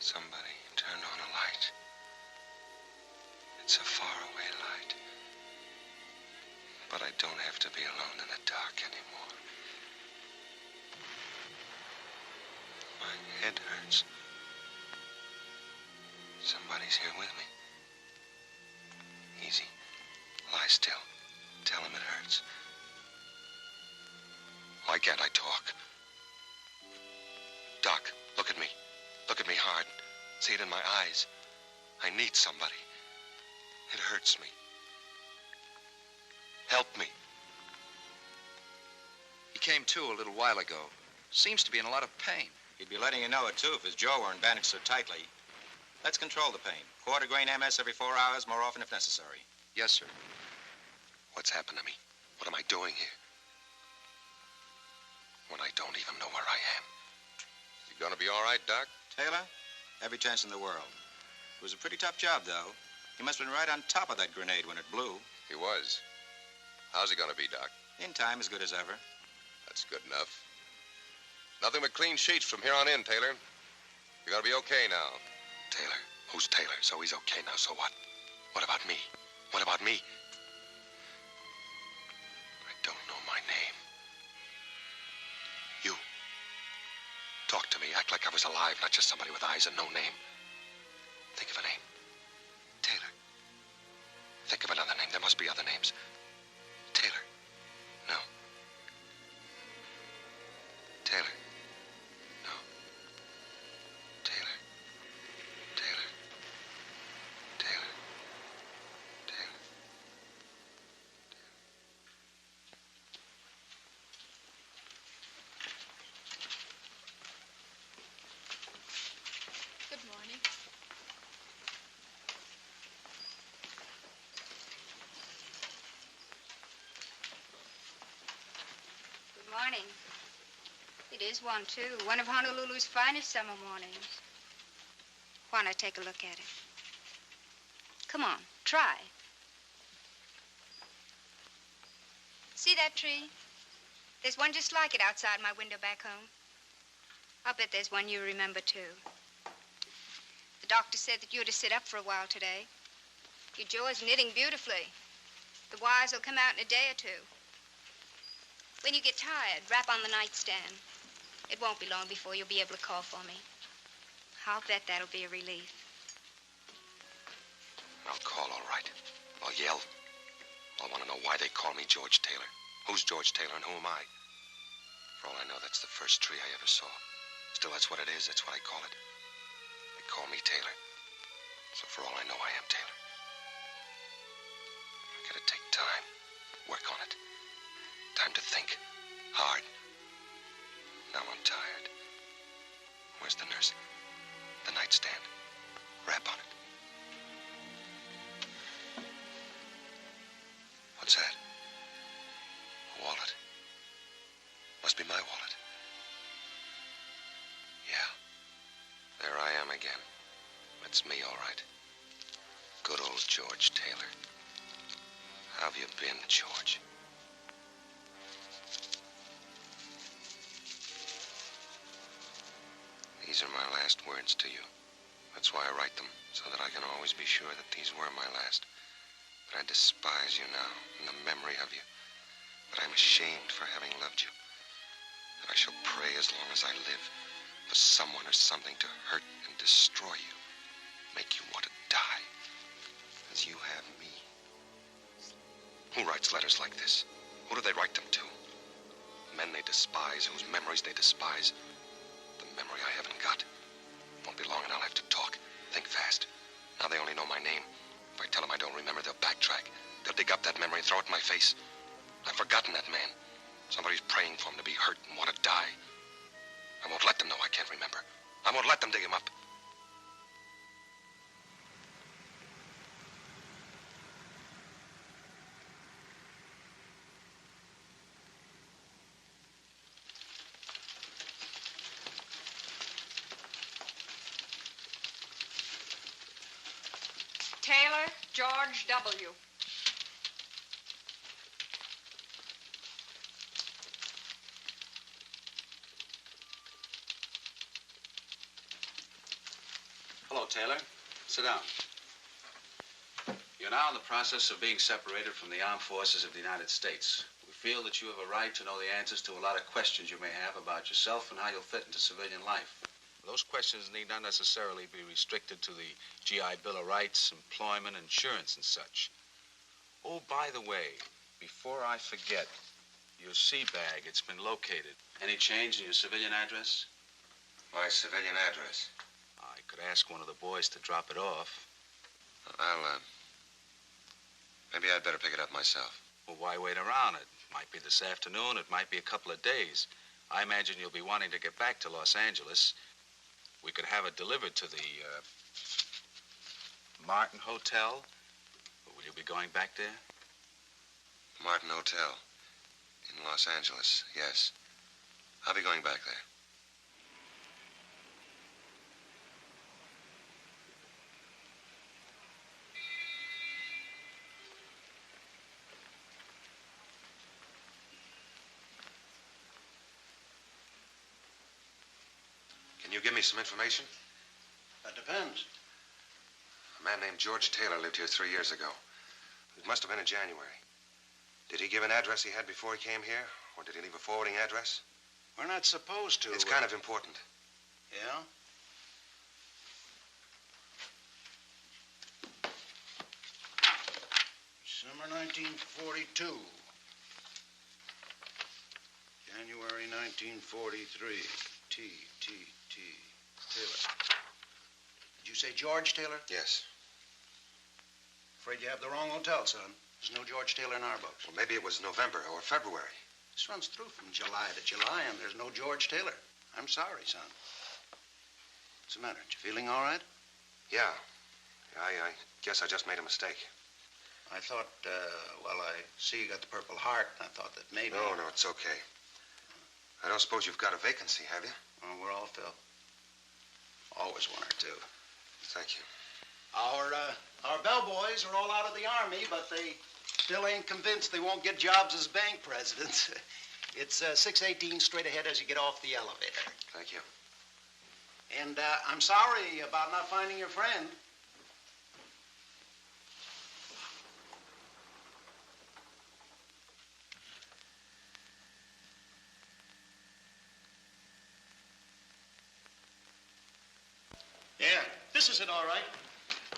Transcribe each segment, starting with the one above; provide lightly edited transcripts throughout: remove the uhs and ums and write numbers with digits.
Somebody turned on a light. It's a faraway light. But I don't have to be alone in the dark anymore. My head hurts. Somebody's here with me. Easy. Lie still. Tell him it hurts. Why can't I talk? Doc, look at me. Look at me hard. See it in my eyes. I need somebody. It hurts me. Help me. He came to a little while ago. Seems to be in a lot of pain. He'd be letting you know it, too, if his jaw weren't bandaged so tightly. Let's control the pain. Quarter grain MS every 4 hours, more often if necessary. Yes, sir. What's happened to me? What am I doing here? When I don't even know where I am. You gonna be all right, Doc? Taylor, every chance in the world. It was a pretty tough job, though. He must have been right on top of that grenade when it blew. He was. How's he gonna be, Doc? In time, as good as ever. That's good enough. Nothing but clean sheets from here on in, Taylor. You're gonna be okay now. Taylor? Who's Taylor? So he's okay now, so what? What about me? What about me? I don't know my name. You. Talk to me. Act like I was alive, not just somebody with eyes and no name. Think of a name. Taylor. Think of another name. There must be other names. Taylor. No. Taylor. No. Taylor. Taylor. Taylor. Taylor. Good morning. Good morning. It is one, too. One of Honolulu's finest summer mornings. Why not take a look at it? Come on, try. See that tree? There's one just like it outside my window back home. I'll bet there's one you remember, too. The doctor said that you're to sit up for a while today. Your jaw is knitting beautifully. The wires will come out in a day or two. When you get tired, rap on the nightstand. It won't be long before you'll be able to call for me. I'll bet that'll be a relief. I'll call, all right. I'll yell. I'll want to know why they call me George Taylor. Who's George Taylor and who am I? For all I know, that's the first tree I ever saw. Still, that's what it is. That's what I call it. They call me Taylor. So for all I know, I am Taylor. I gotta take time. Work on it. Time to think. Hard. Now I'm tired. Where's the nurse? The nightstand. Rap on it. What's that? A wallet. Must be my wallet. Yeah. There I am again. That's me, all right. Good old George Taylor. How have you been, George? These are my last words to you. That's why I write them, so that I can always be sure that these were my last. That I despise you now, in the memory of you. That I'm ashamed for having loved you. That I shall pray as long as I live for someone or something to hurt and destroy you. Make you want to die. As you have me. Who writes letters like this? Who do they write them to? Men they despise, whose memories they despise. The memory I haven't got. Won't be long and I'll have to talk. Think fast. Now they only know my name. If I tell them I don't remember, they'll backtrack. They'll dig up that memory and throw it in my face. I've forgotten that man. Somebody's praying for him to be hurt and want to die. I won't let them know I can't remember. I won't let them dig him up. Taylor George W. Hello, Taylor. Sit down. You're now in the process of being separated from the armed forces of the United States. We feel that you have a right to know the answers to a lot of questions you may have about yourself and how you'll fit into civilian life. Those questions need not necessarily be restricted to the GI Bill of Rights, employment, insurance, and such. Oh, by the way, before I forget, your sea bag, it's been located. Any change in your civilian address? My civilian address? I could ask one of the boys to drop it off. Maybe I'd better pick it up myself. Well, why wait around? It might be this afternoon, it might be a couple of days. I imagine you'll be wanting to get back to Los Angeles. We could have it delivered to the, Martin Hotel. Will you be going back there? Martin Hotel. In Los Angeles, yes. I'll be going back there. Can you give me some information? That depends. A man named George Taylor lived here 3 years ago. It must have been in January. Did he give an address he had before he came here? Or did he leave a forwarding address? We're not supposed to. It's kind of important. Yeah? Summer 1942. January 1943. T. Taylor. Did you say George Taylor? Yes. Afraid you have the wrong hotel, son. There's no George Taylor in our books. Well, maybe it was November or February. This runs through from July to July, and there's no George Taylor. I'm sorry, son. What's the matter? Aren't you feeling all right? Yeah. I guess I just made a mistake. I thought, I see you got the Purple Heart, and I thought that maybe... No, it's okay. I don't suppose you've got a vacancy, have you? Oh, we're all filled. Always one or two. Thank you. Our bellboys are all out of the Army, but they still ain't convinced they won't get jobs as bank presidents. It's 618 straight ahead as you get off the elevator. Thank you. And I'm sorry about not finding your friend. Yeah, this is it, all right.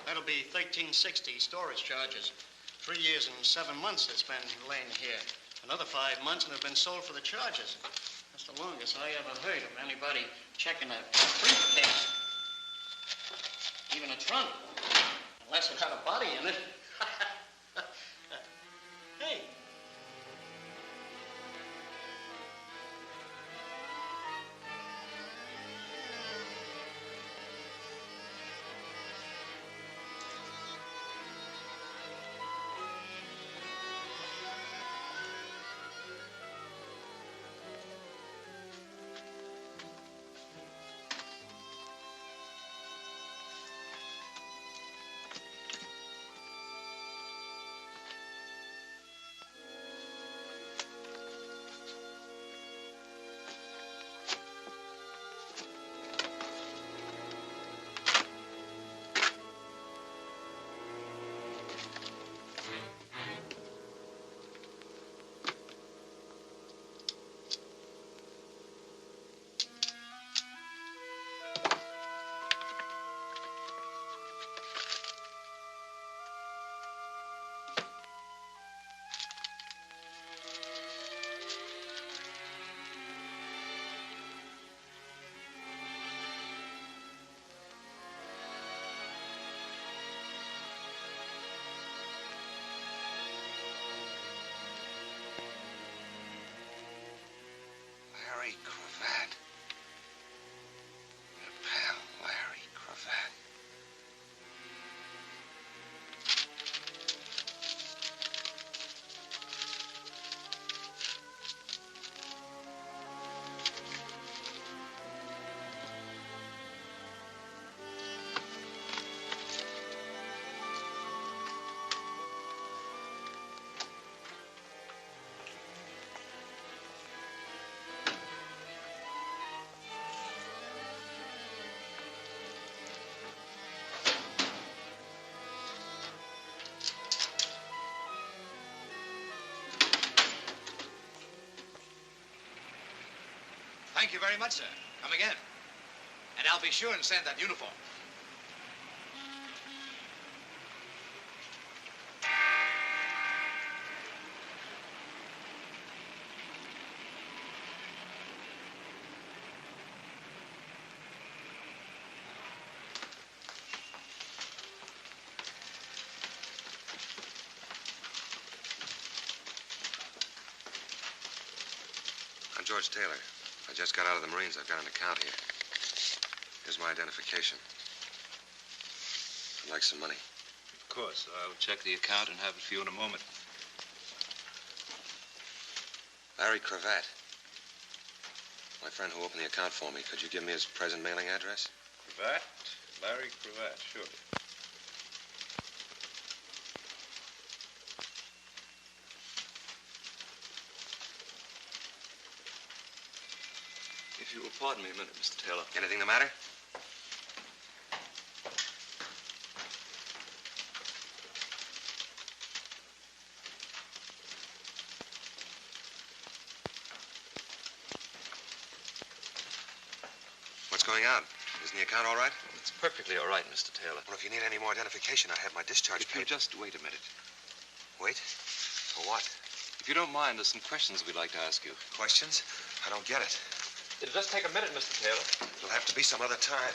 That'll be $13.60 storage charges. 3 years and 7 months it's been laying here. Another 5 months and it's been sold for the charges. That's the longest I ever heard of anybody checking a briefcase. Even a trunk. Unless it had a body in it. Hey. Thank you very much, sir. Come again. And I'll be sure and send that uniform. I'm George Taylor. I just got out of the Marines. I've got an account here. Here's my identification. I'd like some money. Of course. I'll check the account and have it for you in a moment. Larry Cravat. My friend who opened the account for me. Could you give me his present mailing address? Cravat? Larry Cravat, surely. If you will pardon me a minute, Mr. Taylor. Anything the matter? What's going on? Isn't the account all right? It's perfectly all right, Mr. Taylor. Well, if you need any more identification, I have my discharge If you paper. just wait a minute. Wait? For what? If you don't mind, there's some questions we'd like to ask you. Questions? I don't get it. It'll just take a minute, Mr. Taylor. It'll have to be some other time.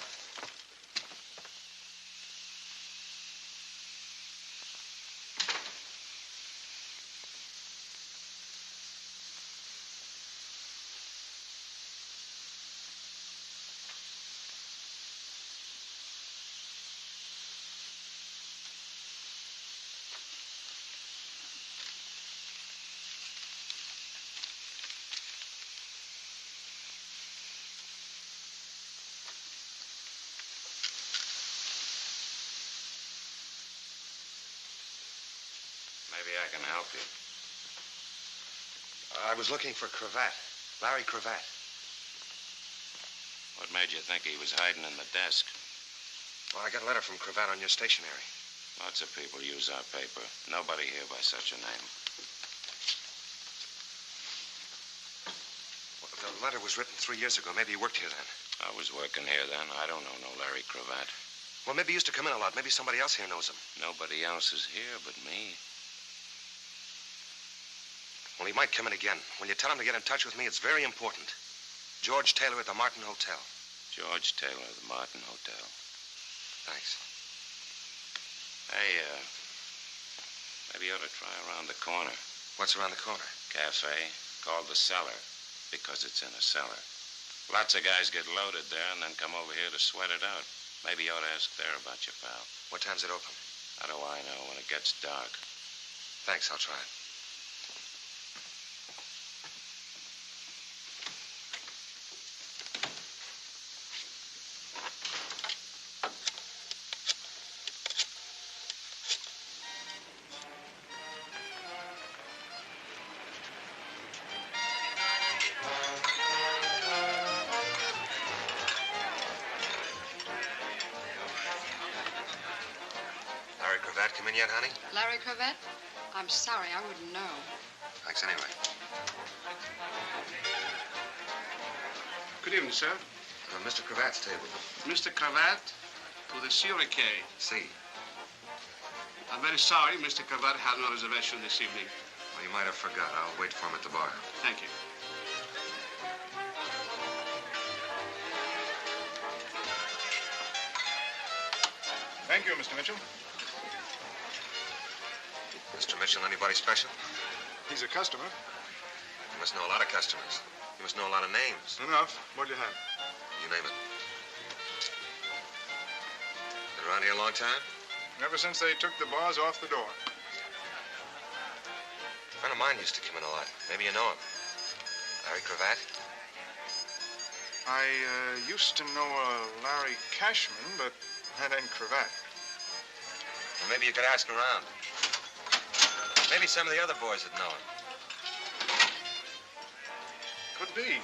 Maybe I can help you. I was looking for Cravat. Larry Cravat. What made you think he was hiding in the desk? Well, I got a letter from Cravat on your stationery. Lots of people use our paper. Nobody here by such a name. Well, the letter was written 3 years ago. Maybe you worked here then. I was working here then. I don't know no Larry Cravat. Well, maybe he used to come in a lot. Maybe somebody else here knows him. Nobody else is here but me. Well, he might come in again. When you tell him to get in touch with me, it's very important. George Taylor at the Martin Hotel. George Taylor, the Martin Hotel. Thanks. Hey, maybe you ought to try around the corner. What's around the corner? Cafe called the Cellar because it's in a cellar. Lots of guys get loaded there and then come over here to sweat it out. Maybe you ought to ask there about your pal. What time's it open? How do I know when it gets dark? Thanks, I'll try it. Larry Cravat come in yet, honey? Larry Cravat? I'm sorry, I wouldn't know. Thanks anyway. Good evening, sir. Mr. Cravat's table. Mr. Cravat to the Surrey. See. I'm very sorry Mr. Cravat had no reservation this evening. Well, you might have forgot. I'll wait for him at the bar. Thank you. Thank you, Mr. Mitchell. Mr. Mitchell, anybody special? He's a customer. You must know a lot of customers. You must know a lot of names. Enough. What do you have? You name it. Been around here a long time? Ever since they took the bars off the door. A friend of mine used to come in a lot. Maybe you know him. Larry Cravat? I used to know a Larry Cashman, but that ain't Cravat. Well, maybe you could ask around. Maybe some of the other boys would know him. Could be.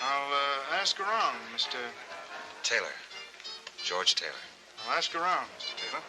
I'll ask around, Mr. Taylor. George Taylor. I'll ask around, Mr. Taylor.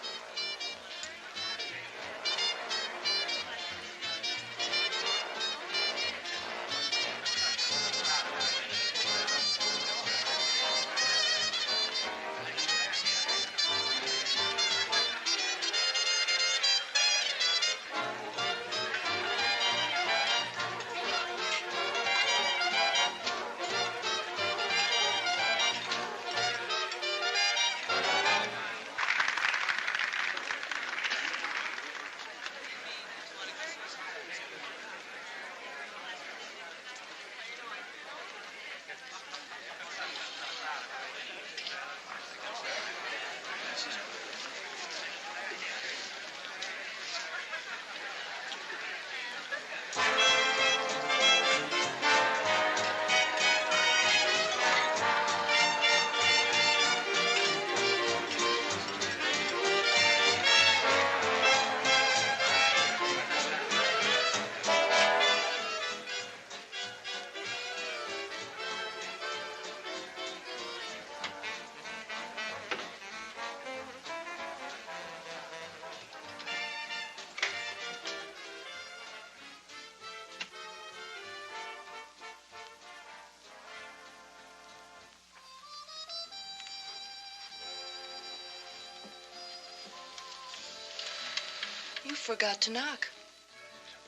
You forgot to knock.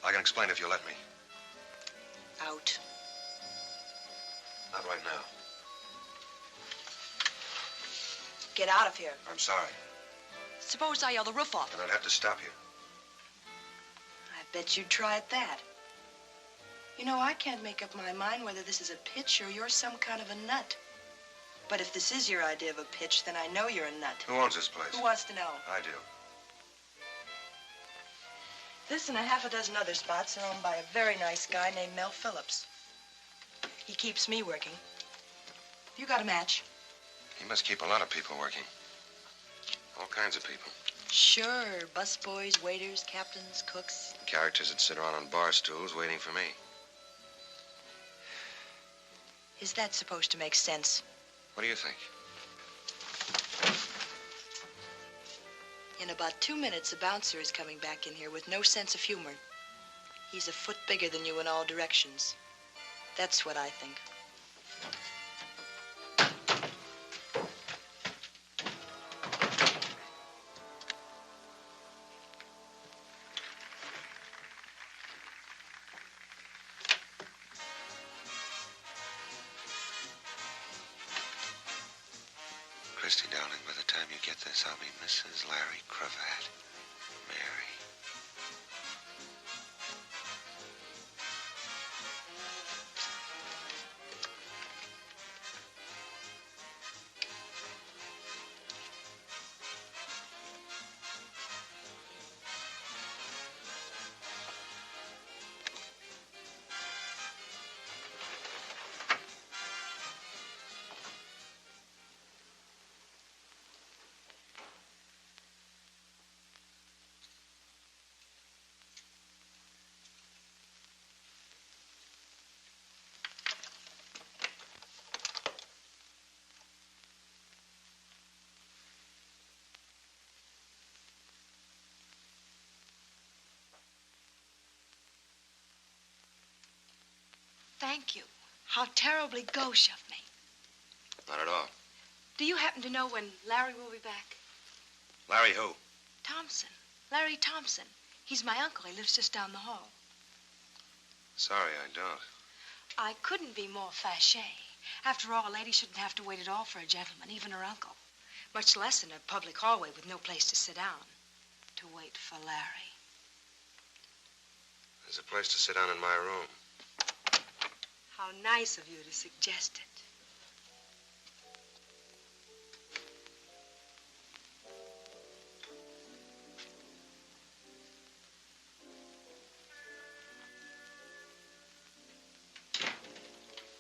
I can explain if you'll let me. Out. Not right now. Get out of here. I'm sorry. Suppose I yell the roof off. And I'd have to stop you. I bet you'd try at that. You know, I can't make up my mind whether this is a pitch or you're some kind of a nut. But if this is your idea of a pitch, then I know you're a nut. Who owns this place? Who wants to know? I do. This and a half a dozen other spots are owned by a very nice guy named Mel Phillips. He keeps me working. You got a match? He must keep a lot of people working. All kinds of people. Sure. Busboys, waiters, captains, cooks. Characters that sit around on bar stools waiting for me. Is that supposed to make sense? What do you think? In about 2 minutes, a bouncer is coming back in here with no sense of humor. He's a foot bigger than you in all directions. That's what I think. Christy, darling, by the time you get this, I'll be Mrs. Larry Cravat. Mary. Thank you. How terribly gauche of me. Not at all. Do you happen to know when Larry will be back? Larry who? Thompson. Larry Thompson. He's my uncle. He lives just down the hall. Sorry, I don't. I couldn't be more fâché. After all, a lady shouldn't have to wait at all for a gentleman, even her uncle. Much less in a public hallway with no place to sit down. To wait for Larry. There's a place to sit down in my room. How nice of you to suggest it.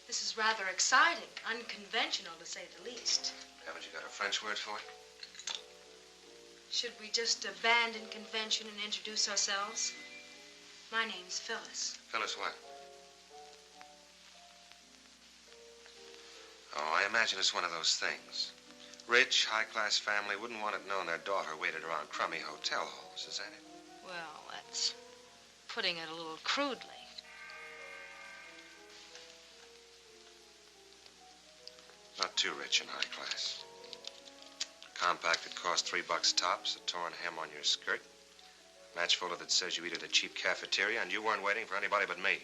This is rather exciting, unconventional to say the least. Haven't you got a French word for it? Should we just abandon convention and introduce ourselves? My name's Phyllis. Phyllis what? Oh, I imagine it's one of those things. Rich, high-class family wouldn't want it known their daughter waited around crummy hotel halls, is that it? Well, that's putting it a little crudely. Not too rich and high class. Compact that cost $3 tops, a torn hem on your skirt, match folder that says you eat at a cheap cafeteria, and you weren't waiting for anybody but me.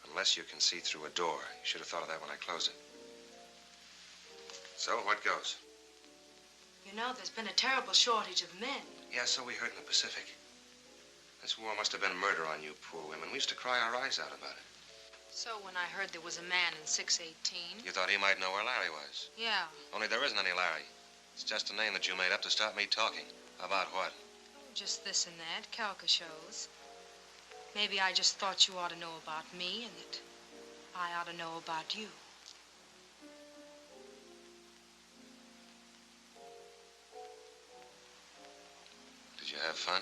Unless you can see through a door. You should have thought of that when I closed it. So, what goes? You know, there's been a terrible shortage of men. Yeah, so we heard in the Pacific. This war must have been murder on you poor women. We used to cry our eyes out about it. So when I heard there was a man in 618... You thought he might know where Larry was? Yeah. Only there isn't any Larry. It's just a name that you made up to stop me talking. About what? Oh, just this and that, calca shows. Maybe I just thought you ought to know about me and that I ought to know about you. Did you have fun?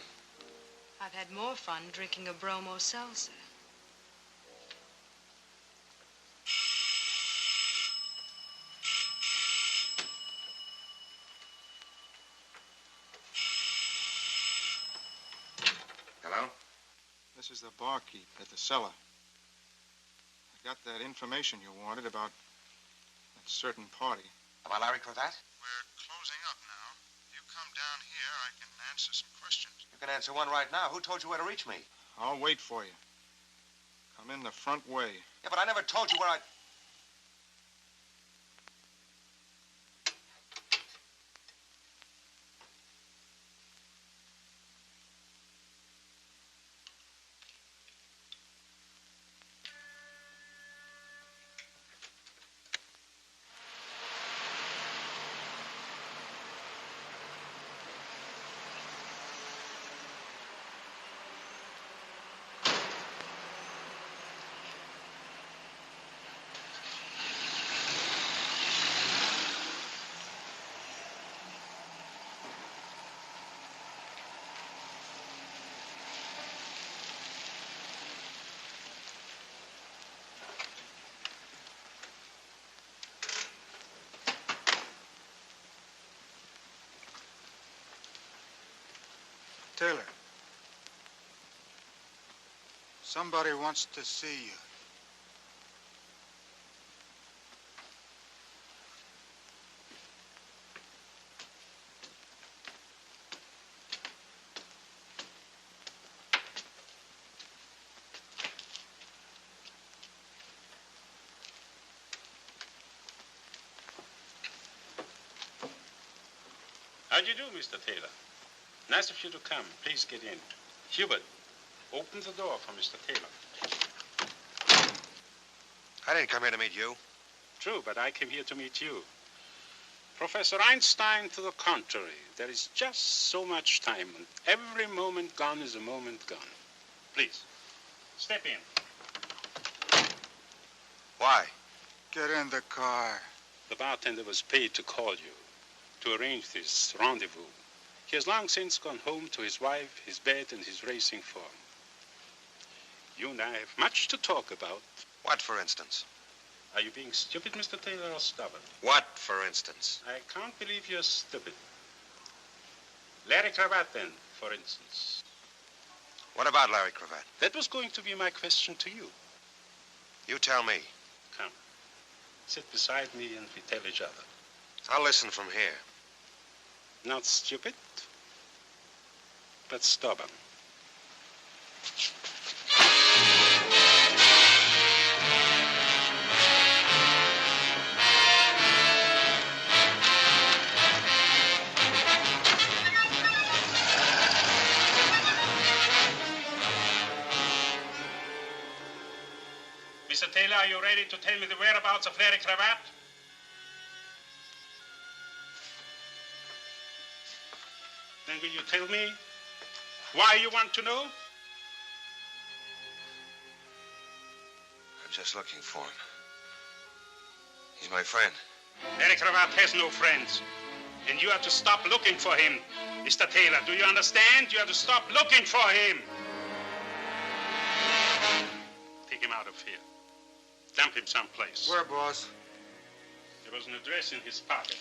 I've had more fun drinking a bromo seltzer. Hello? This is the barkeep at the cellar. I got that information you wanted about that certain party. About Larry Cravat? We're closing up now. You come down here, I can answer some questions. You can answer one right now. Who told you where to reach me? I'll wait for you. Come in the front way. Yeah, but I never told you where I... Taylor. Somebody wants to see you. How do you do, Mr. Taylor? Nice of you to come. Please get in. Hubert, open the door for Mr. Taylor. I didn't come here to meet you. True, but I came here to meet you. Professor Einstein, to the contrary, there is just so much time, and every moment gone is a moment gone. Please, step in. Why? Get in the car. The bartender was paid to call you, to arrange this rendezvous. He has long since gone home to his wife, his bed, and his racing form. You and I have much to talk about. What, for instance? Are you being stupid, Mr. Taylor, or stubborn? What, for instance? I can't believe you're stupid. Larry Cravat, then, for instance. What about Larry Cravat? That was going to be my question to you. You tell me. Come. Sit beside me and we tell each other. I'll listen from here. Not stupid, but stubborn. Mr. Taylor, are you ready to tell me the whereabouts of Larry Cravat? Then will you tell me why you want to know? I'm just looking for him. He's my friend. Larry Cravat has no friends. And you have to stop looking for him. Mr. Taylor, do you understand? You have to stop looking for him. Take him out of here. Dump him someplace. Where, boss? There was an address in his pocket.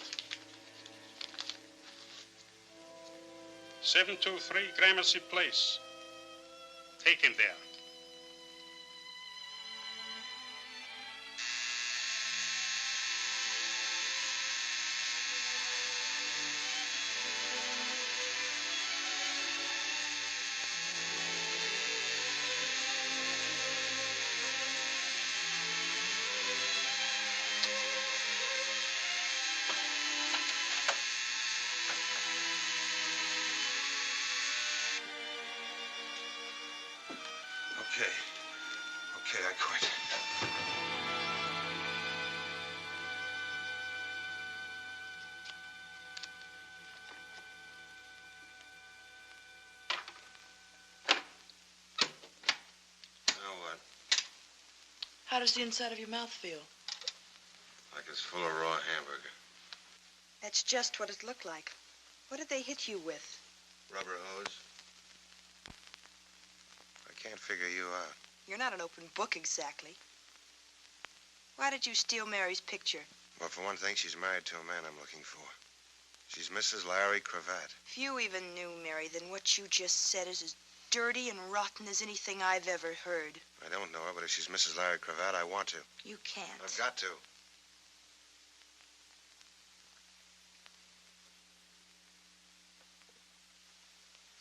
723 Gramercy Place. Take him there. Okay, I quit. Now what? How does the inside of your mouth feel? Like it's full of raw hamburger. That's just what it looked like. What did they hit you with? Rubber hose. I can't figure you out. You're not an open book exactly. Why did you steal Mary's picture? Well, for one thing, she's married to a man I'm looking for. She's Mrs. Larry Cravat. If you even knew Mary, then what you just said is as dirty and rotten as anything I've ever heard. I don't know her, but if she's Mrs. Larry Cravat, I want to. You can't. I've got to.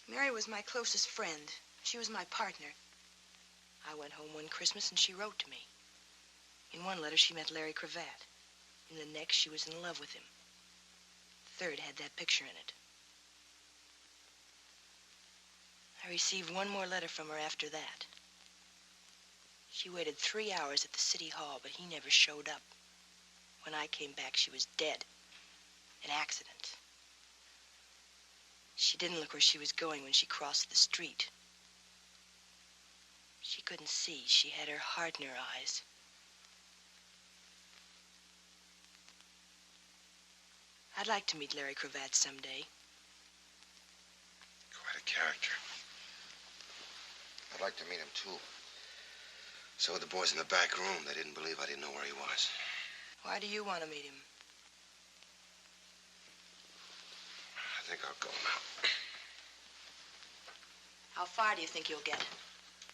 Mary was my closest friend. She was my partner. I went home one Christmas and she wrote to me. In one letter, she met Larry Cravat. In the next, she was in love with him. The third had that picture in it. I received one more letter from her after that. She waited 3 hours at the city hall, but he never showed up. When I came back, she was dead. An accident. She didn't look where she was going when she crossed the street. She couldn't see. She had her heart in her eyes. I'd like to meet Larry Cravat someday. Quite a character. I'd like to meet him, too. So would the boys in the back room. They didn't believe I didn't know where he was. Why do you want to meet him? I think I'll go now. How far do you think you'll get?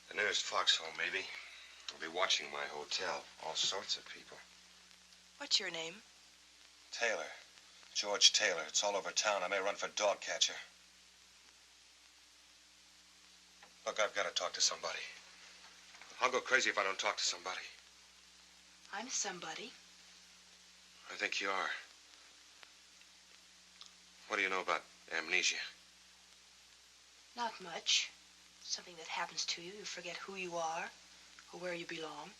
The nearest foxhole, maybe. I'll be watching my hotel. All sorts of people. What's your name? Taylor. George Taylor. It's all over town. I may run for dog catcher. Look, I've got to talk to somebody. I'll go crazy if I don't talk to somebody. I'm somebody. I think you are. What do you know about amnesia? Not much. Something that happens to you. You forget who you are or where you belong.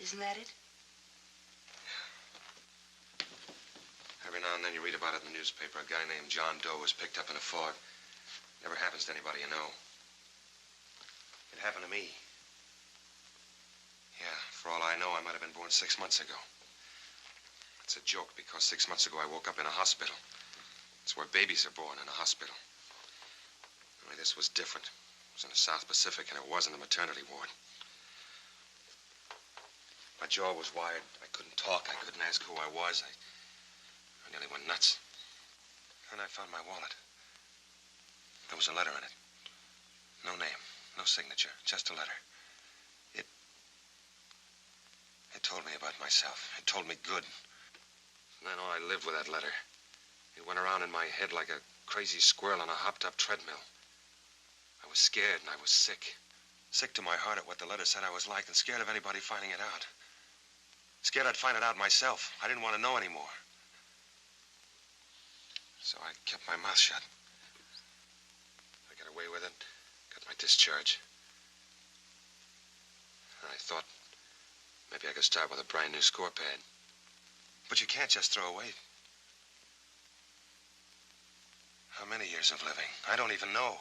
Isn't that it? Every now and then you read about it in the newspaper. A guy named John Doe was picked up in a fog. Never happens to anybody you know. It happened to me. Yeah, for all I know, I might have been born 6 months ago. It's a joke because 6 months ago I woke up in a hospital. It's where babies are born, in a hospital. Only this was different. It was in the South Pacific, and it was in the maternity ward. My jaw was wired. I couldn't talk. I couldn't ask who I was. I nearly went nuts. And I found my wallet. There was a letter in it. No name, no signature, just a letter. It told me about myself. It told me good. And then I lived with that letter. It went around in my head like a crazy squirrel on a hopped-up treadmill. I was scared and I was sick. Sick to my heart at what the letter said I was like and scared of anybody finding it out. Scared I'd find it out myself. I didn't want to know anymore. So I kept my mouth shut. I got away with it. Got my discharge. And I thought maybe I could start with a brand new score pad. But you can't just throw away. How many years of living? I don't even know.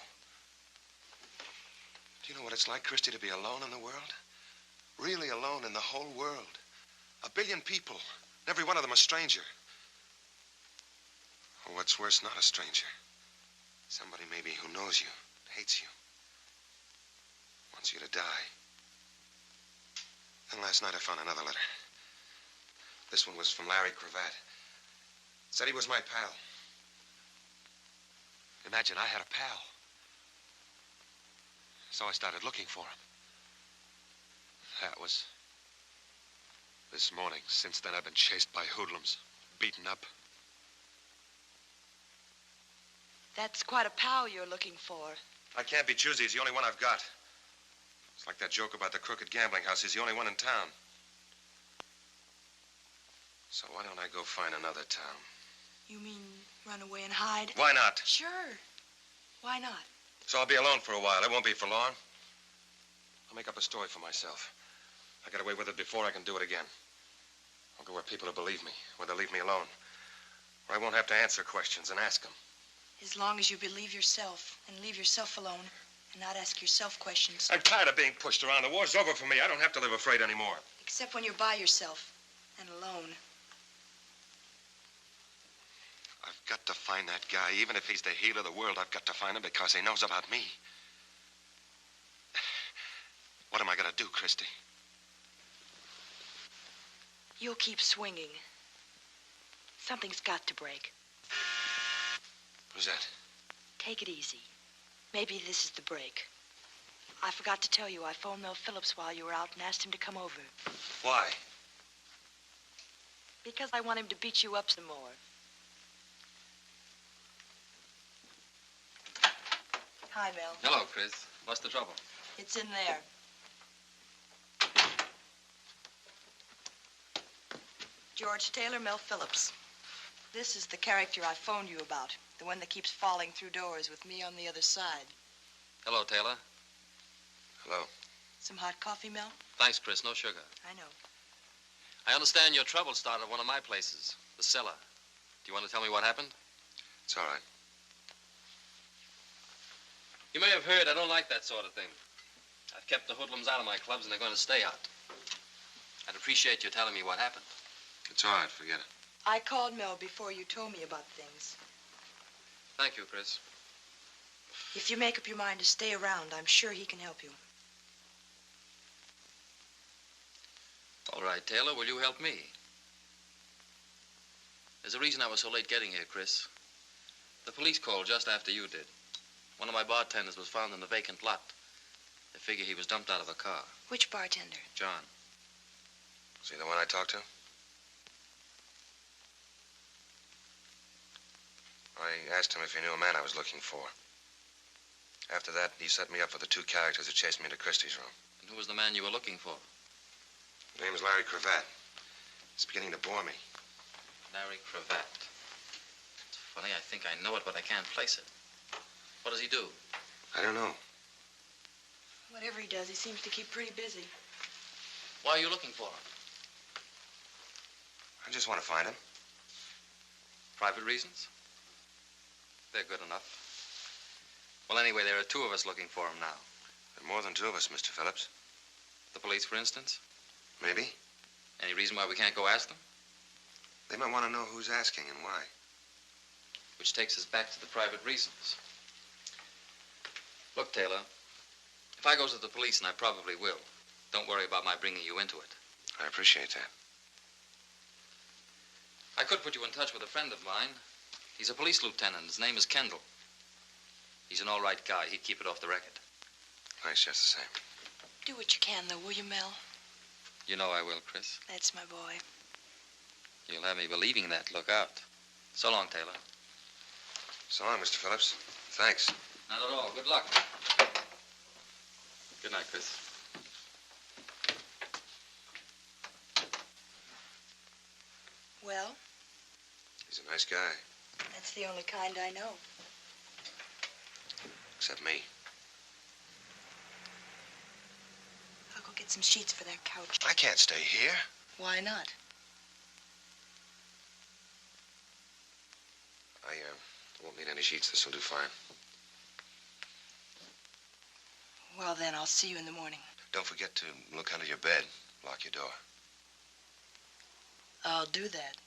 Do you know what it's like, Christy, to be alone in the world? Really alone in the whole world. 1 billion people. Every one of them a stranger. Or what's worse, not a stranger. Somebody maybe who knows you, hates you, wants you to die. Then last night I found another letter. This one was from Larry Cravat. Said he was my pal. Imagine I had a pal. So I started looking for him. That was this morning. Since then I've been chased by hoodlums, beaten up. That's quite a pal you're looking for. I can't be choosy. He's the only one I've got. It's like that joke about the crooked gambling house. He's the only one in town. So why don't I go find another town? You mean run away and hide? Why not? Sure. Why not? So I'll be alone for a while. It won't be for long. I'll make up a story for myself. I got away with it before. I can do it again. I'll go where people will believe me, where they'll leave me alone. Where I won't have to answer questions and ask them. As long as you believe yourself and leave yourself alone and not ask yourself questions. I'm tired of being pushed around. The war's over for me. I don't have to live afraid anymore. Except when you're by yourself and alone. I've got to find that guy. Even if he's the heel of the world, I've got to find him because he knows about me. What am I going to do, Christy? You'll keep swinging. Something's got to break. Who's that? Take it easy. Maybe this is the break. I forgot to tell you, I phoned Mel Phillips while you were out and asked him to come over. Why? Because I want him to beat you up some more. Hi, Mel. Hello, Chris. What's the trouble? It's in there. George Taylor, Mel Phillips. This is the character I phoned you about. The one that keeps falling through doors with me on the other side. Hello, Taylor. Hello. Some hot coffee, Mel? Thanks, Chris. No sugar. I know. I understand your trouble started at one of my places, the cellar. Do you want to tell me what happened? It's all right. You may have heard I don't like that sort of thing. I've kept the hoodlums out of my clubs, and they're going to stay out. I'd appreciate you telling me what happened. It's all right. Forget it. I called Mel before you told me about things. Thank you, Chris. If you make up your mind to stay around, I'm sure he can help you. All right, Taylor, will you help me? There's a reason I was so late getting here, Chris. The police called just after you did. One of my bartenders was found in the vacant lot. They figure he was dumped out of a car. Which bartender? John. Was he the one I talked to? I asked him if he knew a man I was looking for. After that, he set me up for the two characters that chased me into Christie's room. And who was the man you were looking for? His name is Larry Cravat. It's beginning to bore me. Larry Cravat. It's funny, I think I know it, but I can't place it. What does he do? I don't know. Whatever he does, he seems to keep pretty busy. Why are you looking for him? I just want to find him. Private reasons? They're good enough. Well, anyway, there are two of us looking for him now. There are more than two of us, Mr. Phillips. The police, for instance? Maybe. Any reason why we can't go ask them? They might want to know who's asking and why. Which takes us back to the private reasons. Look, Taylor, if I go to the police, and I probably will, don't worry about my bringing you into it. I appreciate that. I could put you in touch with a friend of mine. He's a police lieutenant. His name is Kendall. He's an all right guy. He'd keep it off the record. Thanks, just the same. Do what you can, though, will you, Mel? You know I will, Chris. That's my boy. You'll have me believing that. Look out. So long, Taylor. So long, Mr. Phillips. Thanks. Not at all. Good luck. Good night, Chris. Well? He's a nice guy. That's the only kind I know. Except me. I'll go get some sheets for that couch. I can't stay here. Why not? I won't need any sheets. This will do fine. Well, then, I'll see you in the morning. Don't forget to look under your bed. Lock your door. I'll do that.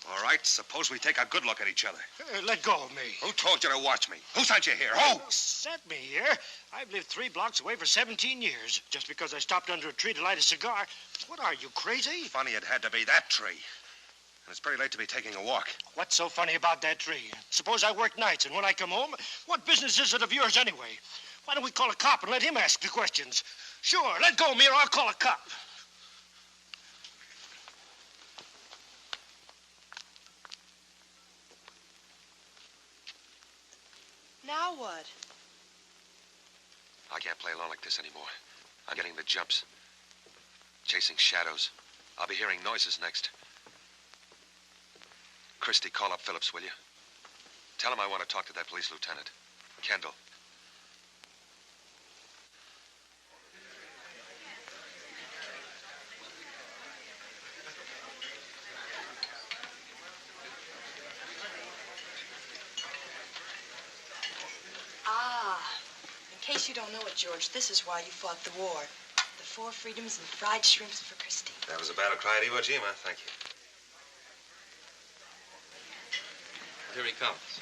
All right, suppose we take a good look at each other. Let go of me. Who told you to watch me? Who sent you here? Who Who? sent me here? I've lived 3 blocks away for 17 years. Just because I stopped under a tree to light a cigar. What are you, crazy? Funny it had to be that tree. And it's pretty late to be taking a walk. What's so funny about that tree? Suppose I work nights, and when I come home, what business is it of yours anyway? Why don't we call a cop and let him ask the questions? Sure, let go of me or I'll call a cop. Now what? I can't play along like this anymore. I'm getting the jumps. Chasing shadows. I'll be hearing noises next. Christie, call up Phillips, will you? Tell him I want to talk to that police lieutenant. Kendall. In case you don't know it, George, this is why you fought the war. The 4 freedoms and fried shrimps for Christie. That was a battle cry at Iwo Jima. Thank you. Here he comes.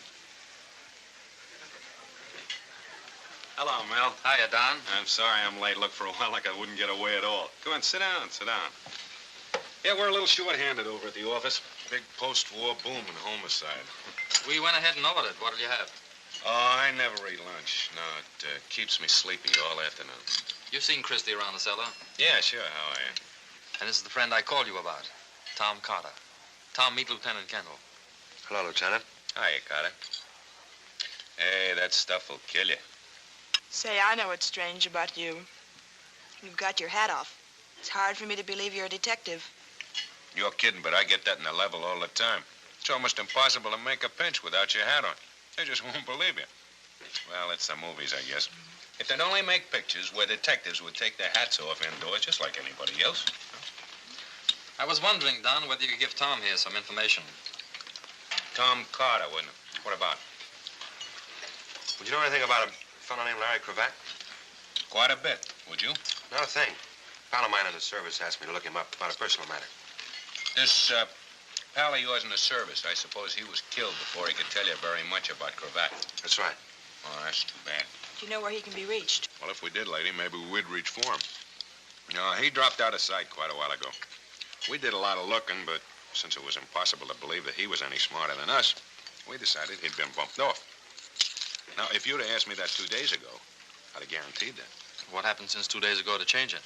Hello, Mel. Hiya, Don. I'm sorry I'm late. Looked for a while like I wouldn't get away at all. Go on, sit down, sit down. Yeah, we're a little short-handed over at the office. Big post-war boom in homicide. We went ahead and ordered. What did you have? Oh, I never eat lunch. No, it keeps me sleepy all afternoon. You've seen Christie around the cellar? Yeah, sure. How are you? And this is the friend I called you about, Tom Carter. Tom, meet Lieutenant Kendall. Hello, Lieutenant. Hiya, Carter. Hey, that stuff will kill you. Say, I know what's strange about you. You've got your hat off. It's hard for me to believe you're a detective. You're kidding, but I get that in the level all the time. It's almost impossible to make a pinch without your hat on. They just won't believe you. Well, it's the movies, I guess. If they'd only make pictures where detectives would take their hats off indoors just like anybody else. I was wondering, Don, whether you could give Tom here some information. Tom Carter, wouldn't it? What about? Would you know anything about a fellow named Larry Cravat? Quite a bit, would you? Not a thing. A pal of mine in the service asked me to look him up about a personal matter. This pal of yours in the service, I suppose he was killed before he could tell you very much about Cravat. That's right. Oh, that's too bad. Do you know where he can be reached? Well, if we did, lady, maybe we'd reach for him. No, he dropped out of sight quite a while ago. We did a lot of looking, but since it was impossible to believe that he was any smarter than us, we decided he'd been bumped off. Now, if you'd have asked me that 2 days ago, I'd have guaranteed that. What happened since 2 days ago to change it?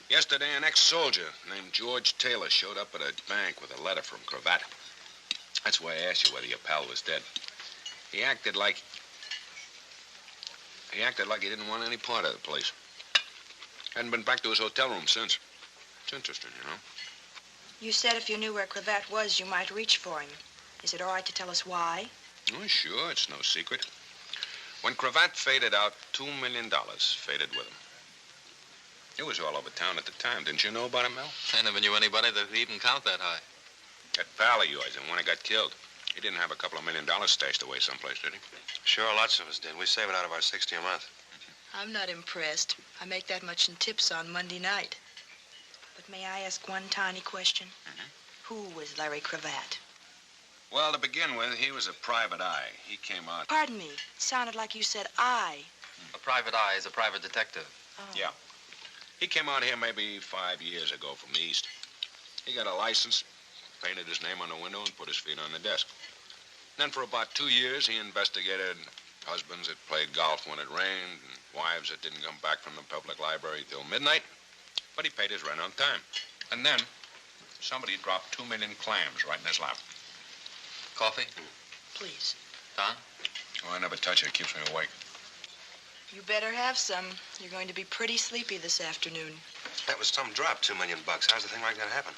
Yesterday, an ex-soldier named George Taylor showed up at a bank with a letter from Cravat. That's why I asked you whether your pal was dead. He acted like he didn't want any part of the place. Hadn't been back to his hotel room since. It's interesting, you know. You said if you knew where Cravat was, you might reach for him. Is it all right to tell us why? Oh, sure, it's no secret. When Cravat faded out, $2 million faded with him. It was all over town at the time. Didn't you know about him, Mel? I never knew anybody that could even count that high. That pal of yours, the one who got killed. He didn't have a couple of $1 million stashed away someplace, did he? Sure, lots of us did. We save it out of our 60 a month. I'm not impressed. I make that much in tips on Monday night. But may I ask one tiny question? Who was Larry Cravat? Well, to begin with, he was a private eye. He came out... Pardon me. It sounded like you said I. A private eye is a private detective. Oh. Yeah. He came out here maybe 5 years ago from the east. He got a license, painted his name on the window, and put his feet on the desk. Then for about 2 years, he investigated husbands that played golf when it rained, and wives that didn't come back from the public library till midnight. But he paid his rent on time. And then somebody dropped 2 million clams right in his lap. Coffee? Please. Don? Oh, I never touch it. It keeps me awake. You better have some. You're going to be pretty sleepy this afternoon. That was some drop, $2 million. How's the thing like that happen?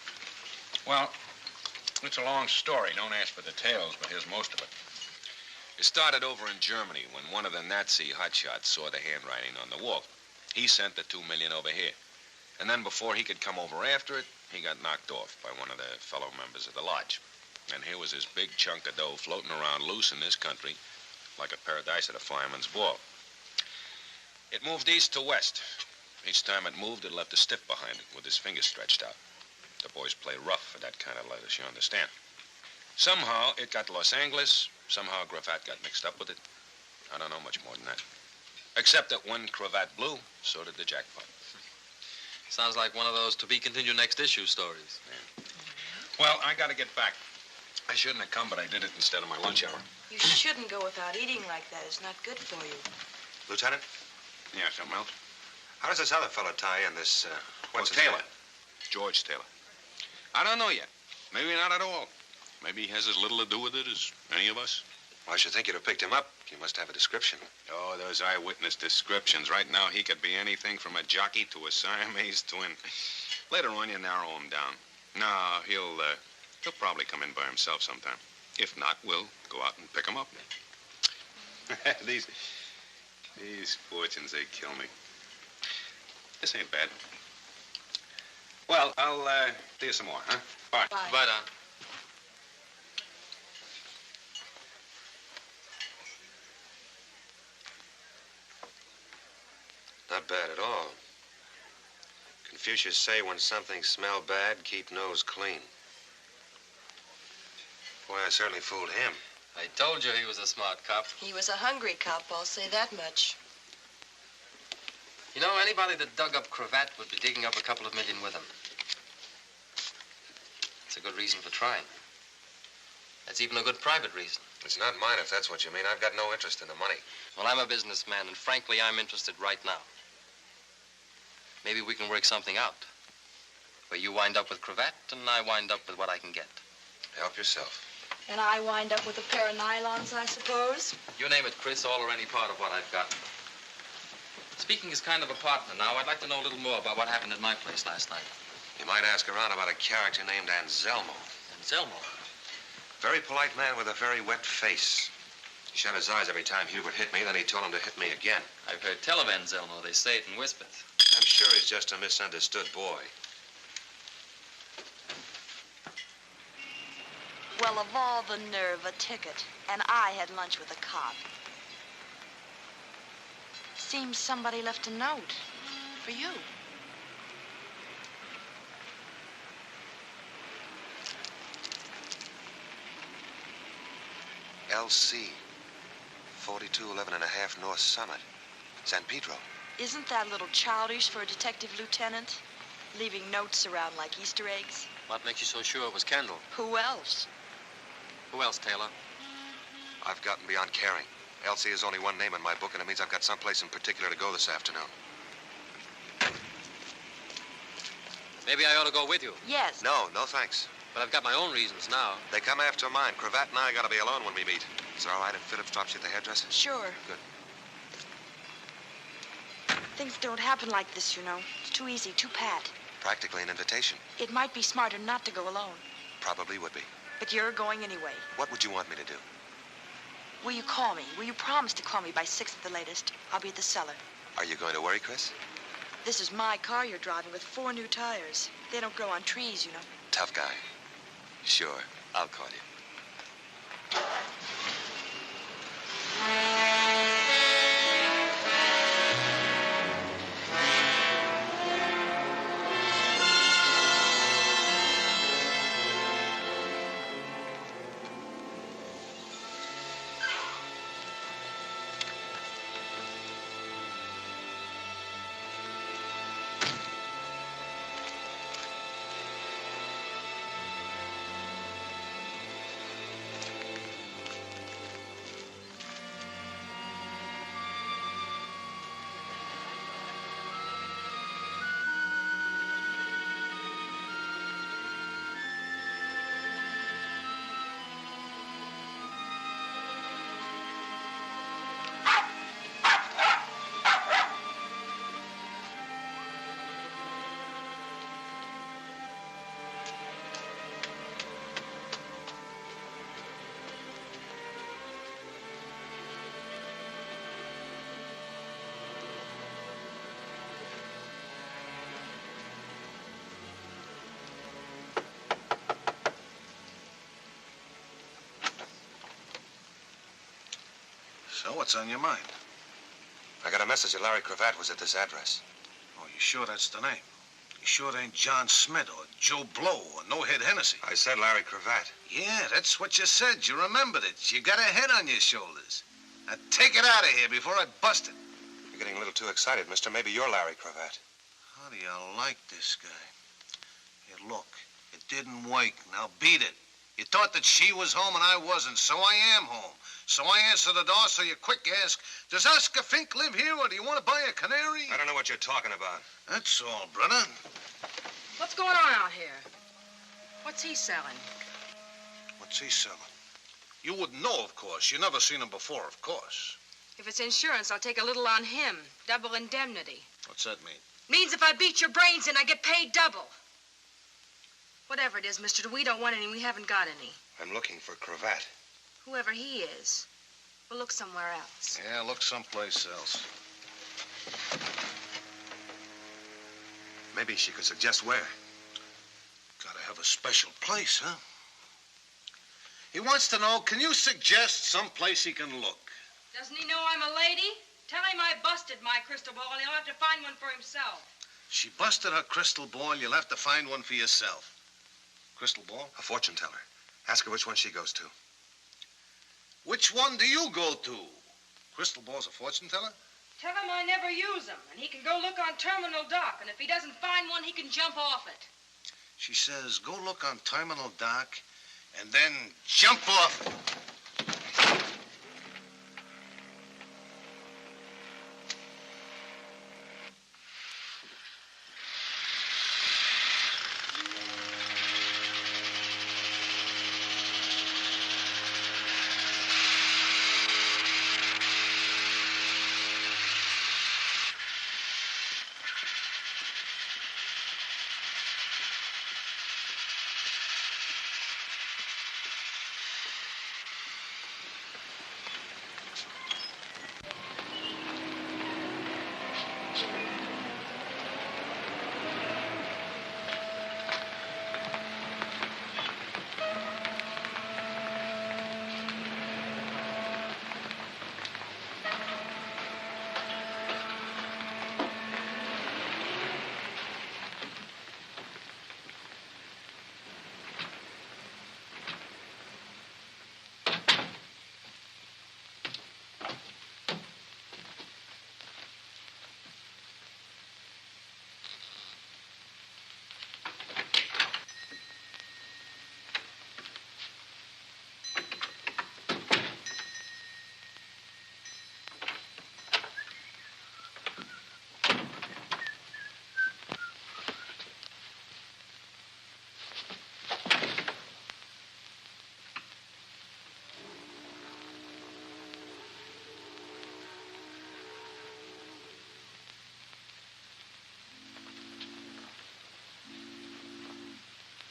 Well, it's a long story. Don't ask for details, but here's most of it. It started over in Germany when one of the Nazi hotshots saw the handwriting on the wall. He sent the $2 million over here. And then before he could come over after it, he got knocked off by one of the fellow members of the lodge. And here was this big chunk of dough floating around loose in this country like a paradise at a fireman's ball. It moved east to west. Each time it moved, it left a stiff behind it with his fingers stretched out. The boys play rough for that kind of lettuce, you understand. Somehow, it got to Los Angeles. Somehow, Cravat got mixed up with it. I don't know much more than that. Except that when Cravat blew, so did the jackpot. Sounds like one of those to-be-continued next issue stories. Yeah. Well, I got to get back. I shouldn't have come, but I did it instead of my lunch hour. You shouldn't go without eating like that. It's not good for you. Lieutenant? Yeah, something else? How does this other fellow tie in, this, what's his Taylor. name? George Taylor. I don't know yet. Maybe not at all. Maybe he has as little to do with it as any of us. Well, I should think you'd have picked him up. He must have a description. Oh, those eyewitness descriptions. Right now, he could be anything from a jockey to a Siamese twin. Later on, you narrow him down. No, he'll probably come in by himself sometime. If not, we'll go out and pick him up. These fortunes, they kill me. This ain't bad. Well, I'll do you some more, huh? Bye. Bye. Bye, Don. Not bad at all. Confucius say when something smell bad, keep nose clean. Boy, I certainly fooled him. I told you he was a smart cop. He was a hungry cop, I'll say that much. You know, anybody that dug up Cravat would be digging up a couple of million with him. It's a good reason for trying. That's even a good private reason. It's not mine, if that's what you mean. I've got no interest in the money. Well, I'm a businessman, and frankly, I'm interested right now. Maybe we can work something out. Where you wind up with Cravat, and I wind up with what I can get. Help yourself. And I wind up with a pair of nylons, I suppose? You name it, Chris, all or any part of what I've got. Speaking as kind of a partner now, I'd like to know a little more about what happened at my place last night. You might ask around about a character named Anselmo. Anselmo? Very polite man with a very wet face. He shut his eyes every time Hubert hit me, then he told him to hit me again. I've heard tell of Anselmo. They say it in whispers. I'm sure he's just a misunderstood boy. Well, of all the nerve, a ticket. And I had lunch with a cop. Seems somebody left a note for you. LC, 4211 and a half North Summit, San Pedro. Isn't that a little childish for a detective lieutenant? Leaving notes around like Easter eggs? What makes you so sure it was Kendall? Who else? Who else, Taylor? I've gotten beyond caring. LC is only one name in my book, and it means I've got someplace in particular to go this afternoon. Maybe I ought to go with you. Yes. No thanks. But I've got my own reasons now. They come after mine. Cravat and I gotta be alone when we meet. Is it all right if Phillips drops you at the hairdresser? Sure. Good. Things don't happen like this, you know. It's too easy, too pat. Practically an invitation. It might be smarter not to go alone. Probably would be. But you're going anyway. What would you want me to do? Will you call me? Will you promise to call me by 6 at the latest? I'll be at the cellar. Are you going to worry, Chris? This is my car you're driving with 4 new tires. They don't grow on trees, you know. Tough guy. Sure, I'll call you. So, what's on your mind? I got a message that Larry Cravat was at this address. Oh, you sure that's the name? You sure it ain't John Smith or Joe Blow or No Head Hennessy? I said Larry Cravat. Yeah, that's what you said. You remembered it. You got a head on your shoulders. Now take it out of here before I bust it. You're getting a little too excited, mister. Maybe you're Larry Cravat. How do you like this guy? Here, look, it didn't work. Now beat it. You thought that she was home and I wasn't, so I am home. So I answer the door, so you quick ask, does Oscar Fink live here, or do you want to buy a canary? I don't know what you're talking about. That's all, brother. What's going on out here? What's he selling? What's he selling? You wouldn't know, of course. You never seen him before, of course. If it's insurance, I'll take a little on him. Double indemnity. What's that mean? Means if I beat your brains in, I get paid double. Whatever it is, mister, we don't want any. We haven't got any. I'm looking for Cravat. Whoever he is, we'll look somewhere else. Yeah, look someplace else. Maybe she could suggest where. Gotta have a special place, huh? He wants to know, can you suggest some place he can look? Doesn't he know I'm a lady? Tell him I busted my crystal ball and he'll have to find one for himself. She busted her crystal ball. You'll have to find one for yourself. Crystal ball? A fortune teller. Ask her which one she goes to. Which one do you go to? Crystal ball's a fortune teller? Tell him I never use them, and he can go look on Terminal Dock, and if he doesn't find one, he can jump off it. She says, go look on Terminal Dock and then jump off it.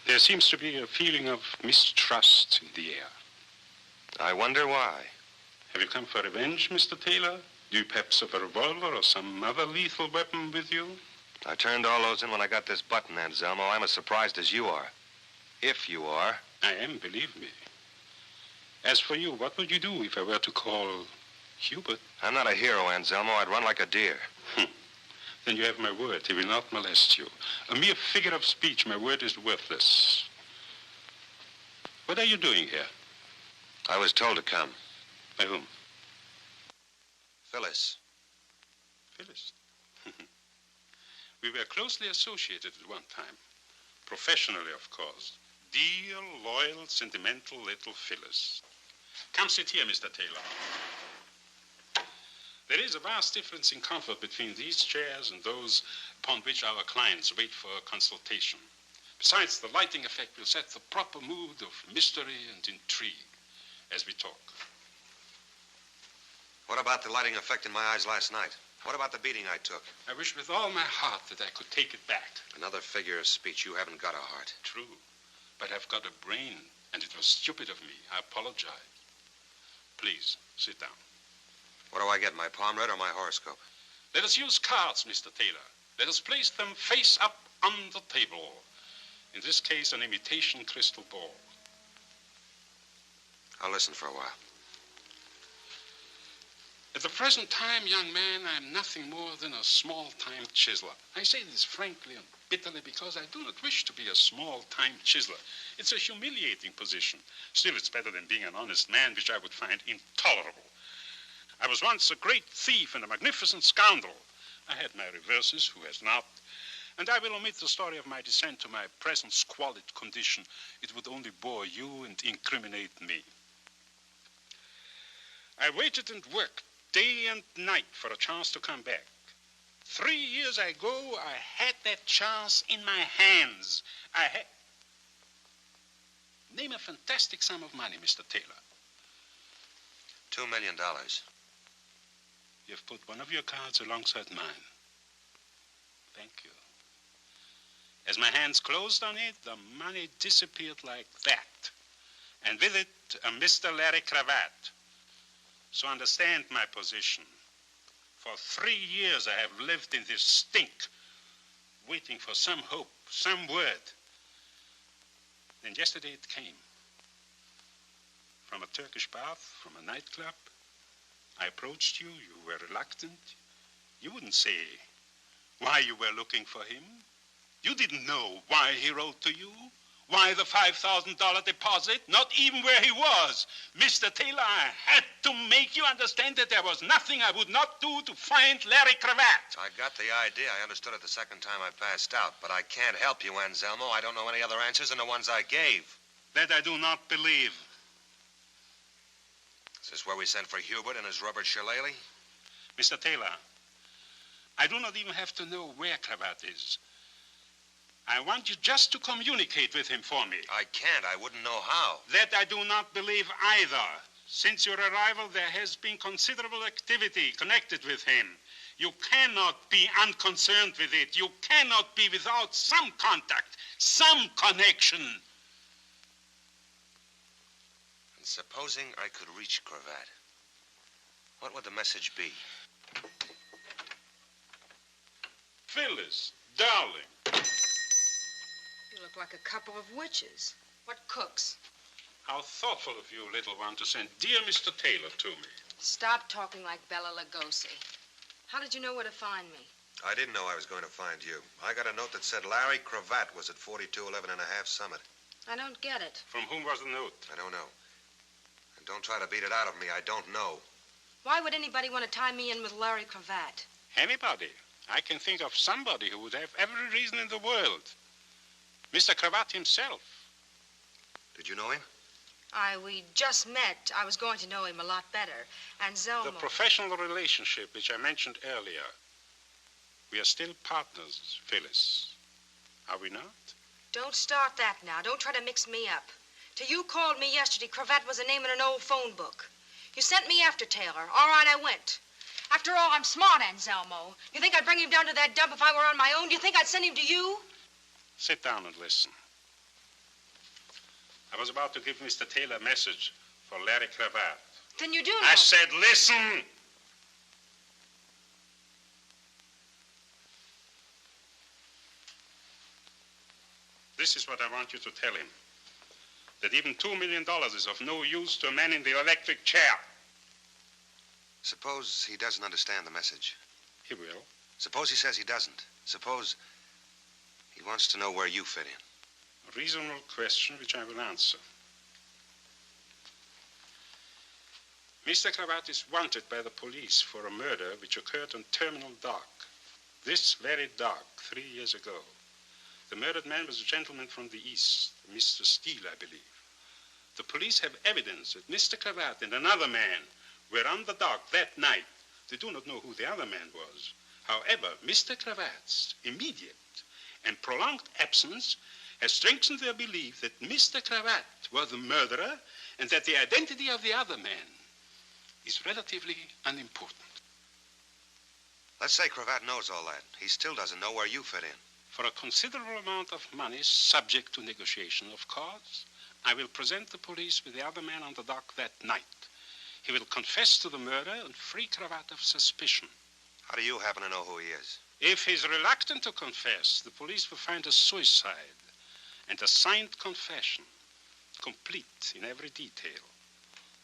There seems to be a feeling of mistrust in the air. I wonder why. Have you come for revenge, Mr. Taylor? Do you perhaps have a revolver or some other lethal weapon with you? I turned all those in when I got this button, Anselmo. I'm as surprised as you are. If you are. I am, believe me. As for you, what would you do if I were to call Hubert? I'm not a hero, Anselmo. I'd run like a deer. Then you have my word. He will not molest you. A mere figure of speech, my word is worthless. What are you doing here? I was told to come. By whom? Phyllis. Phyllis? We were closely associated at one time. Professionally, of course. Dear, loyal, sentimental little Phyllis. Come sit here, Mr. Taylor. There is a vast difference in comfort between these chairs and those upon which our clients wait for a consultation. Besides, the lighting effect will set the proper mood of mystery and intrigue as we talk. What about the lighting effect in my eyes last night? What about the beating I took? I wish with all my heart that I could take it back. Another figure of speech. You haven't got a heart. True, but I've got a brain, and it was stupid of me. I apologize. Please, sit down. What do I get, my palm read or my horoscope? Let us use cards, Mr. Taylor. Let us place them face up on the table. In this case, an imitation crystal ball. I'll listen for a while. At the present time, young man, I am nothing more than a small-time chiseler. I say this frankly and bitterly because I do not wish to be a small-time chiseler. It's a humiliating position. Still, it's better than being an honest man, which I would find intolerable. I was once a great thief and a magnificent scoundrel. I had my reverses, who has not? And I will omit the story of my descent to my present squalid condition. It would only bore you and incriminate me. I waited and worked day and night for a chance to come back. 3 years ago, I had that chance in my hands. Name a fantastic sum of money, Mr. Taylor. $2 million. You've put one of your cards alongside mine. Thank you. As my hands closed on it, the money disappeared like that. And with it, a Mr. Larry Cravat. So understand my position. For 3 years I have lived in this stink, waiting for some hope, some word. Then yesterday it came. From a Turkish bath, from a nightclub. I approached you. You were reluctant. You wouldn't say why you were looking for him. You didn't know why he wrote to you, Why the $5,000 deposit? Not even where he was. Mr. Taylor, I had to make you understand that there was nothing I would not do to find Larry Cravat. I got the idea. I understood it the second time I passed out. But I can't help you, Anselmo. I don't know any other answers than the ones I gave. That I do not believe. Is this where we sent for Hubert and his rubber shillelagh? Mr. Taylor, I do not even have to know where Cravat is. I want you just to communicate with him for me. I can't. I wouldn't know how. That I do not believe either. Since your arrival, there has been considerable activity connected with him. You cannot be unconcerned with it. You cannot be without some contact, some connection. And supposing I could reach Cravat, what would the message be? Phyllis, darling. You look like a couple of witches. What cooks? How thoughtful of you, little one, to send dear Mr. Taylor to me. Stop talking like Bela Lugosi. How did you know where to find me? I didn't know I was going to find you. I got a note that said Larry Cravat was at 4211 and a half Summit. I don't get it. From whom was the note? I don't know. And don't try to beat it out of me. I don't know. Why would anybody want to tie me in with Larry Cravat? Anybody. I can think of somebody who would have every reason in the world. Mr. Cravat himself. Did you know him? We just met. I was going to know him a lot better. Anselmo. The professional relationship which I mentioned earlier. We are still partners, Phyllis. Are we not? Don't start that now. Don't try to mix me up. Till you called me yesterday, Cravat was a name in an old phone book. You sent me after Taylor. All right, I went. After all, I'm smart, Anselmo. You think I'd bring him down to that dump if I were on my own? Do you think I'd send him to you? Sit down and listen. I was about to give Mr. Taylor a message for Larry Cravat. Then you do know. I said, listen! This is what I want you to tell him. That even $2 million is of no use to a man in the electric chair. Suppose he doesn't understand the message. He will. Suppose he says he doesn't. Suppose he wants to know where you fit in. A reasonable question which I will answer. Mr. Cravat is wanted by the police for a murder which occurred on Terminal Dock. This very dock, 3 years ago. The murdered man was a gentleman from the East, Mr. Steele, I believe. The police have evidence that Mr. Cravat and another man were on the dock that night. They do not know who the other man was. However, Mr. Cravat's immediate and prolonged absence has strengthened their belief that Mr. Cravat was the murderer and that the identity of the other man is relatively unimportant. Let's say Cravat knows all that. He still doesn't know where you fit in. For a considerable amount of money, subject to negotiation, of course, I will present the police with the other man on the dock that night. He will confess to the murder and free Cravat of suspicion. How do you happen to know who he is? If he's reluctant to confess, the police will find a suicide and a signed confession, complete in every detail.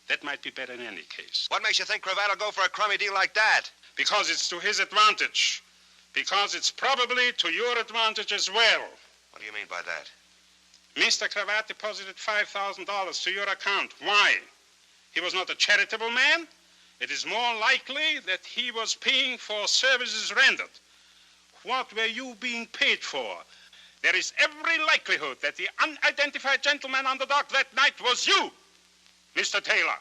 That might be better in any case. What makes you think Cravat will go for a crummy deal like that? Because it's to his advantage. Because it's probably to your advantage as well. What do you mean by that? Mr. Cravat deposited $5,000 to your account. Why? He was not a charitable man. It is more likely that he was paying for services rendered. What were you being paid for? There is every likelihood that the unidentified gentleman on the dock that night was you, Mr. Taylor.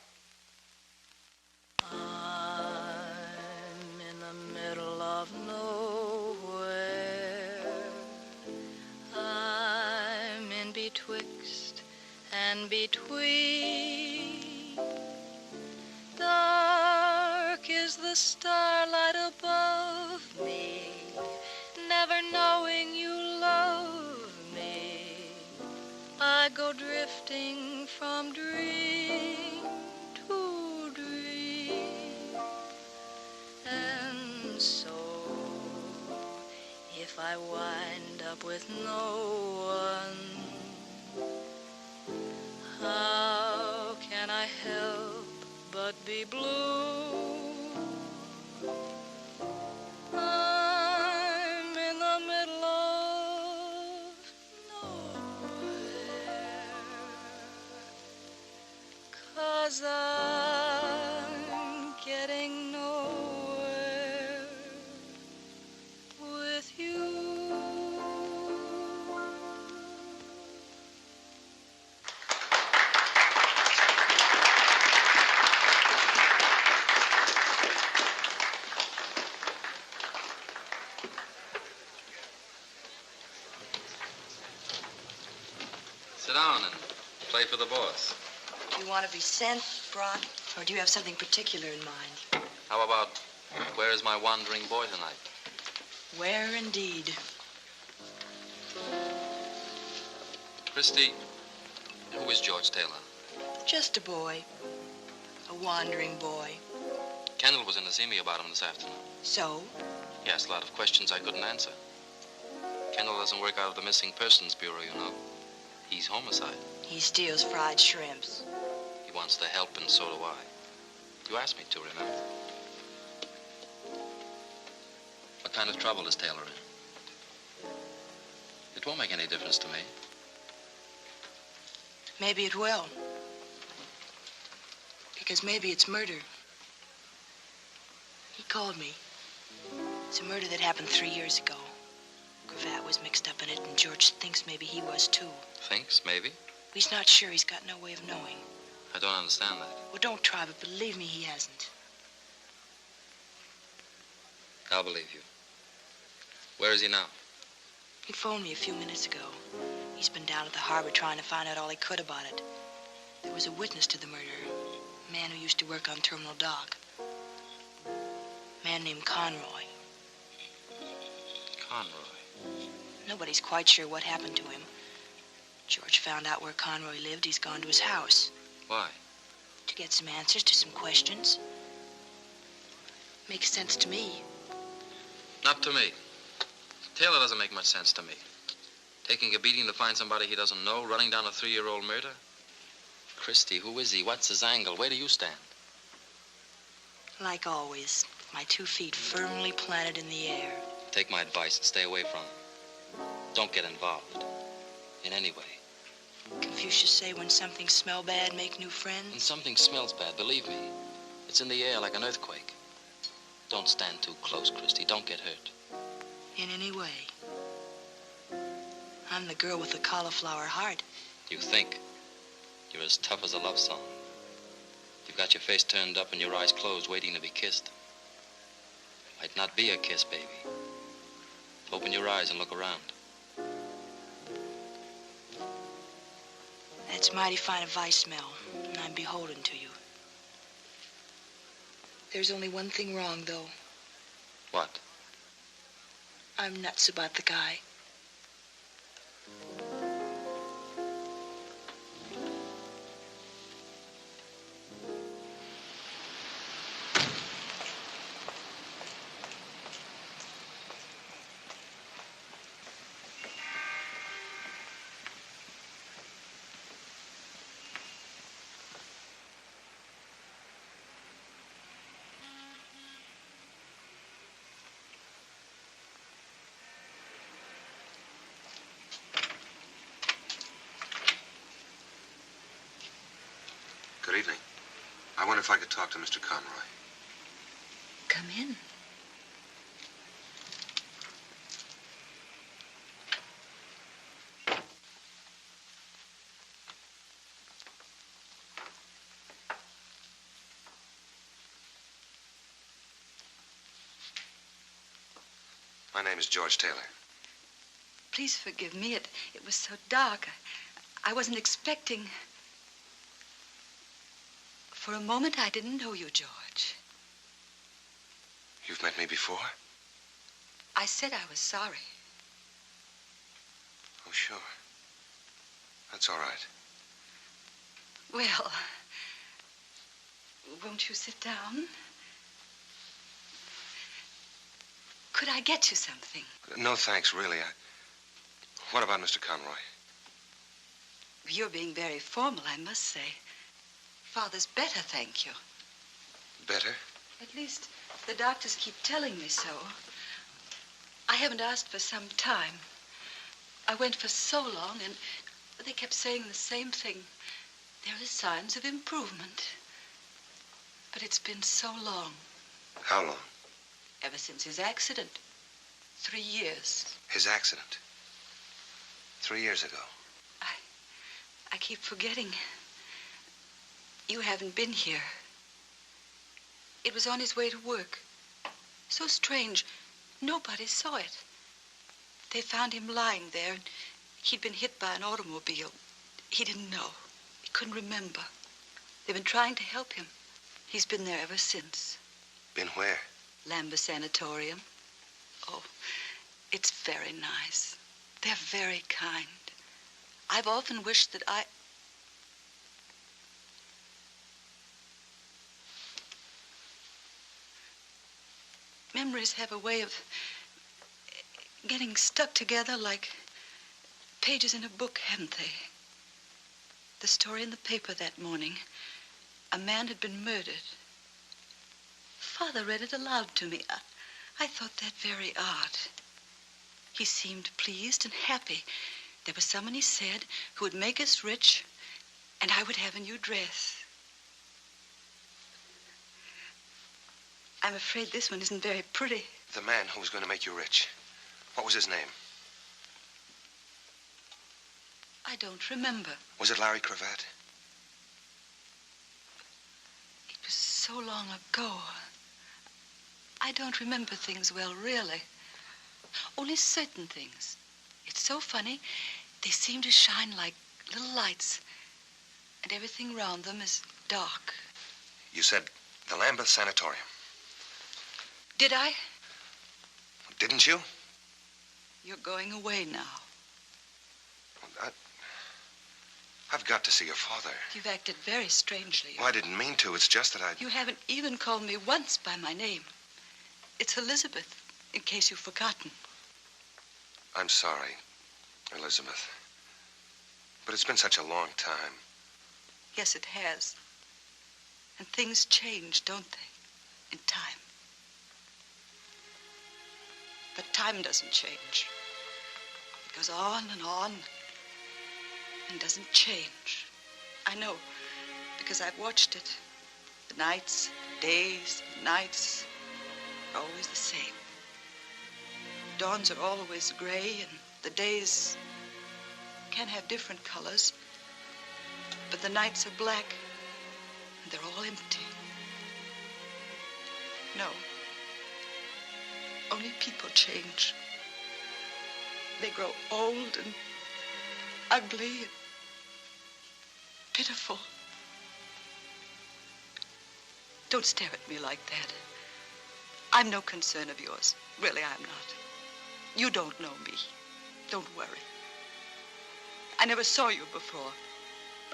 I'm in the middle of nowhere. I'm in betwixt and between. Dark is the starlight above me, never knowing you love me. I go drifting from dream to dream. And so, if I wind up with no one, how can I help but be blue? I'm in the middle of nowhere. 'cause I'm getting nowhere with you. Sit down and play for the boss. Do you want to be sent, brought, or do you have something particular in mind? How about, where is my wandering boy tonight? Where indeed? Christy, who is George Taylor? Just a boy. A wandering boy. Kendall was in to see me about him this afternoon. So? He asked a lot of questions I couldn't answer. Kendall doesn't work out of the Missing Persons Bureau, you know. He's homicide. He steals fried shrimps. He wants to help, and so do I. You asked me to, remember? What kind of trouble is Taylor in? It won't make any difference to me. Maybe it will. Because maybe it's murder. He called me. It's a murder that happened 3 years ago. Cravat was mixed up in it, and George thinks maybe he was too. Thinks, maybe? He's not sure. He's got no way of knowing. I don't understand that. Well, don't try, but believe me, he hasn't. I'll believe you. Where is he now? He phoned me a few minutes ago. He's been down at the harbor trying to find out all he could about it. There was a witness to the murder. A man who used to work on Terminal Dock. A man named Conroy. Conroy. Nobody's quite sure what happened to him. George found out where Conroy lived. He's gone to his house. Why? To get some answers to some questions. Makes sense to me. Not to me. Taylor doesn't make much sense to me. Taking a beating to find somebody he doesn't know, running down a 3-year-old murder. Christy, who is he? What's his angle? Where do you stand? Like always, my 2 feet firmly planted in the air. Take my advice and stay away from him. Don't get involved. In any way. Confucius say when something smell bad, make new friends. When something smells bad, believe me, it's in the air like an earthquake. Don't stand too close, Christy. Don't get hurt. In any way. I'm the girl with the cauliflower heart. You think. You're as tough as a love song. You've got your face turned up and your eyes closed, waiting to be kissed. Might not be a kiss, baby. Open your eyes and look around. That's mighty fine advice, smell, and I'm beholden to you. There's only one thing wrong, though. What? I'm nuts about the guy. Good evening. I wonder if I could talk to Mr. Conroy. Come in. My name is George Taylor. Please forgive me. It was so dark. I wasn't expecting... For a moment, I didn't know you, George. You've met me before? I said I was sorry. Oh, sure. That's all right. Well, won't you sit down? Could I get you something? No, thanks, really. What about Mr. Conroy? You're being very formal, I must say. Father's better, thank you. Better? At least the doctors keep telling me so. I haven't asked for some time. I went for so long, and they kept saying the same thing. There are signs of improvement. But it's been so long. How long? Ever since his accident. 3 years. His accident? 3 years ago. I keep forgetting. You haven't been here. It was on his way to work. So strange. Nobody saw it. They found him lying there, and he'd been hit by an automobile. He didn't know. He couldn't remember. They've been trying to help him. He's been there ever since. Been where? Lambeth Sanatorium. Oh, it's very nice. They're very kind. I've often wished that Memories have a way of getting stuck together like pages in a book, haven't they? The story in the paper that morning. A man had been murdered. Father read it aloud to me. I thought that very odd. He seemed pleased and happy. There was someone, he said, who would make us rich, and I would have a new dress. I'm afraid this one isn't very pretty. The man who was going to make you rich. What was his name? I don't remember. Was it Larry Cravat? It was so long ago. I don't remember things well, really. Only certain things. It's so funny. They seem to shine like little lights, and everything around them is dark. You said the Lambeth Sanatorium. Did I? Didn't you? You're going away now. I've got to see your father. You've acted very strangely. Well, I didn't mean to. It's just that You haven't even called me once by my name. It's Elizabeth, in case you've forgotten. I'm sorry, Elizabeth. But it's been such a long time. Yes, it has. And things change, don't they? In time. But time doesn't change. It goes on and doesn't change. I know, because I've watched it. The nights, the days, the nights are always the same. Dawns are always gray, and the days can have different colors. But the nights are black, and they're all empty. No. Only people change. They grow old and ugly and pitiful. Don't stare at me like that. I'm no concern of yours. Really, I'm not. You don't know me. Don't worry. I never saw you before.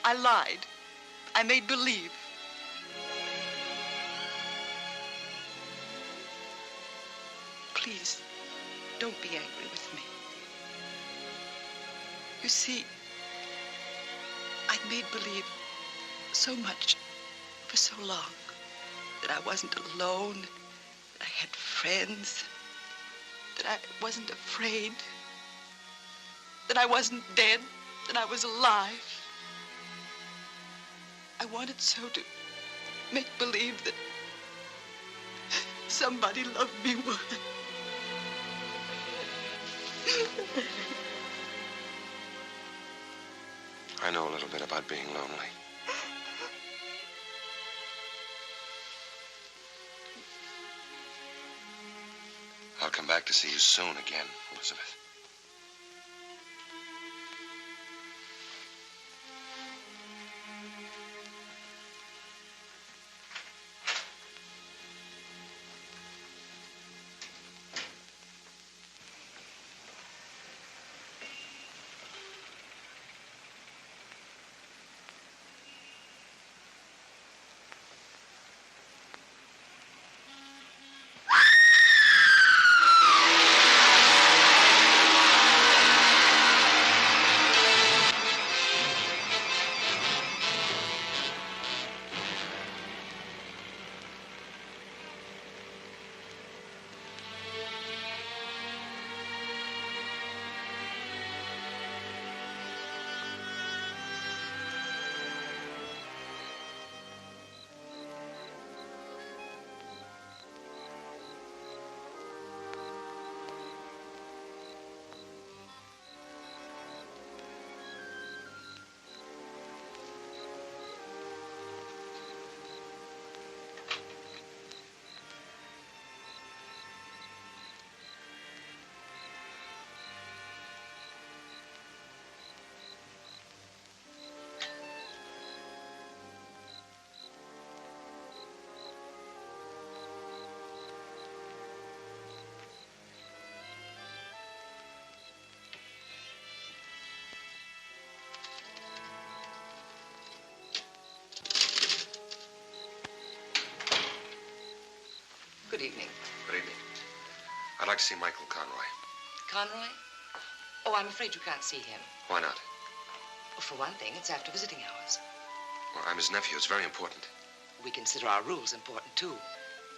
I lied. I made believe. Please, don't be angry with me. You see, I'd made believe so much for so long that I wasn't alone, that I had friends, that I wasn't afraid, that I wasn't dead, that I was alive. I wanted so to make believe that somebody loved me more. I know a little bit about being lonely. I'll come back to see you soon again, Elizabeth. Good evening. Good evening. I'd like to see Michael Conroy. Conroy? Oh, I'm afraid you can't see him. Why not? Well, for one thing, it's after visiting hours. Well, I'm his nephew. It's very important. We consider our rules important, too.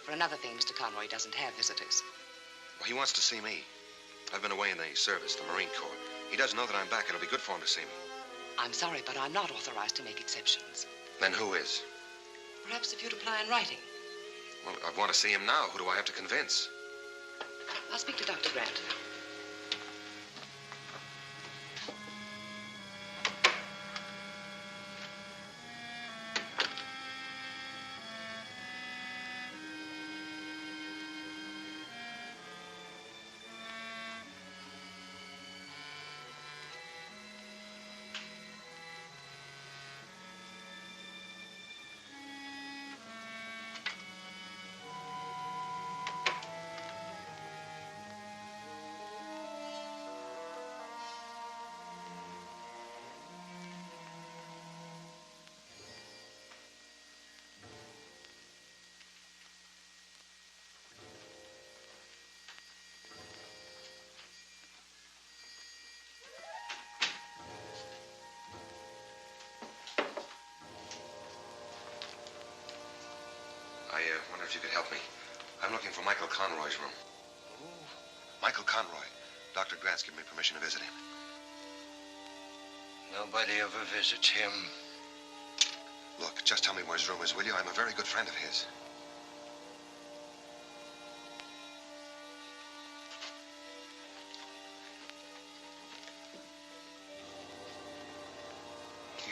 For another thing, Mr. Conroy doesn't have visitors. Well, he wants to see me. I've been away in the service, the Marine Corps. He doesn't know that I'm back. It'll be good for him to see me. I'm sorry, but I'm not authorized to make exceptions. Then who is? Perhaps if you'd apply in writing. Well, I want to see him now. Who do I have to convince? I'll speak to Dr. Grant. I wonder if you could help me. I'm looking for Michael Conroy's room. Michael Conroy. Dr. Grant's given me permission to visit him. Nobody ever visits him. Look, just tell me where his room is, will you? I'm a very good friend of his.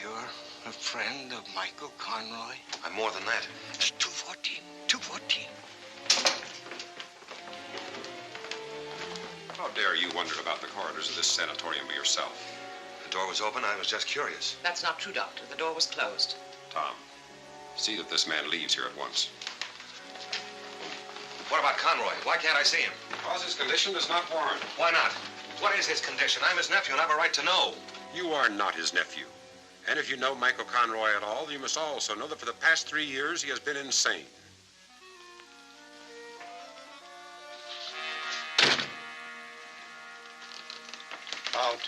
You're a friend of Michael Conroy? I'm more than that. 214. 214. How dare you wander about the corridors of this sanatorium by yourself? The door was open. I was just curious. That's not true, Doctor. The door was closed. Tom, see that this man leaves here at once. What about Conroy? Why can't I see him? Because his condition does not warrant. Why not? What is his condition? I'm his nephew and I have a right to know. You are not his nephew. And if you know Michael Conroy at all, you must also know that for the past 3 years he has been insane. Out.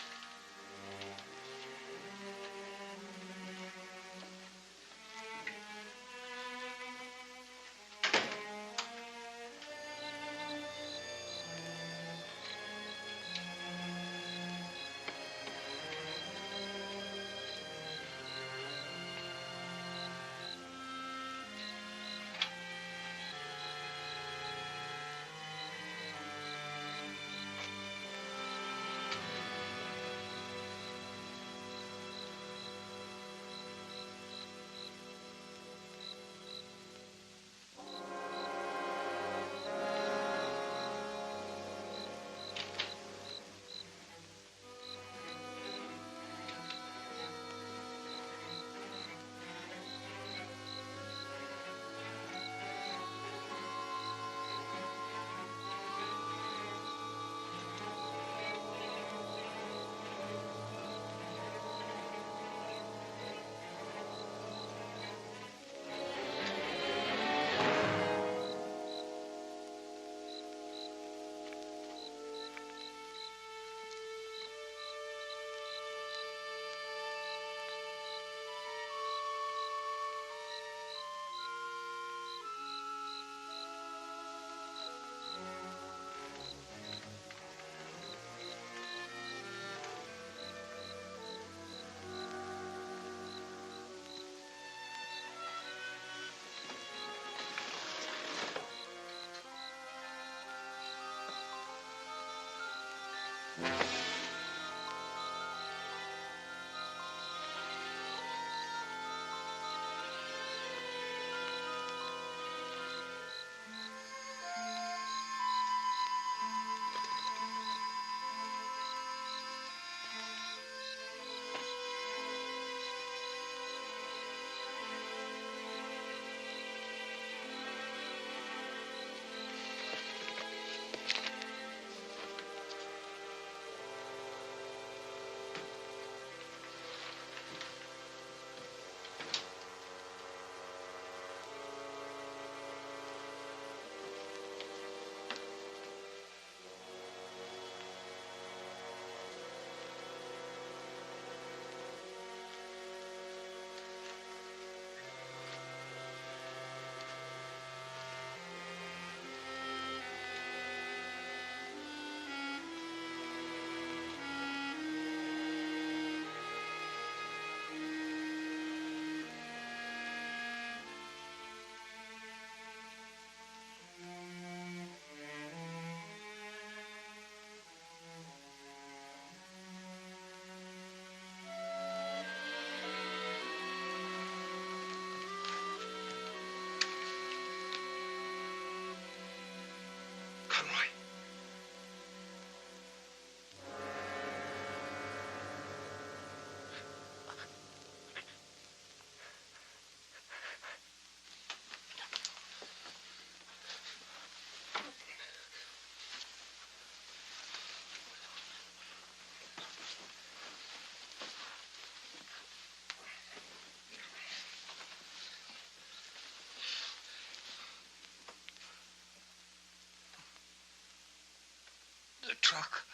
truck.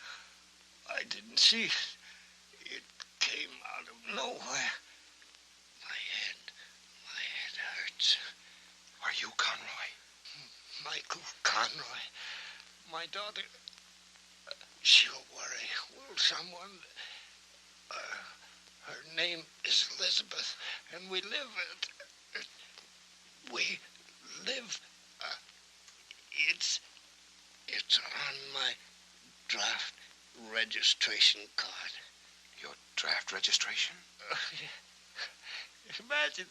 I didn't see it. It came out of nowhere. My head hurts. Are you Conroy? Michael Conroy. My daughter, she'll worry. Will someone? Her name is Elizabeth, and we live it's on my draft registration card. Your draft registration? Imagine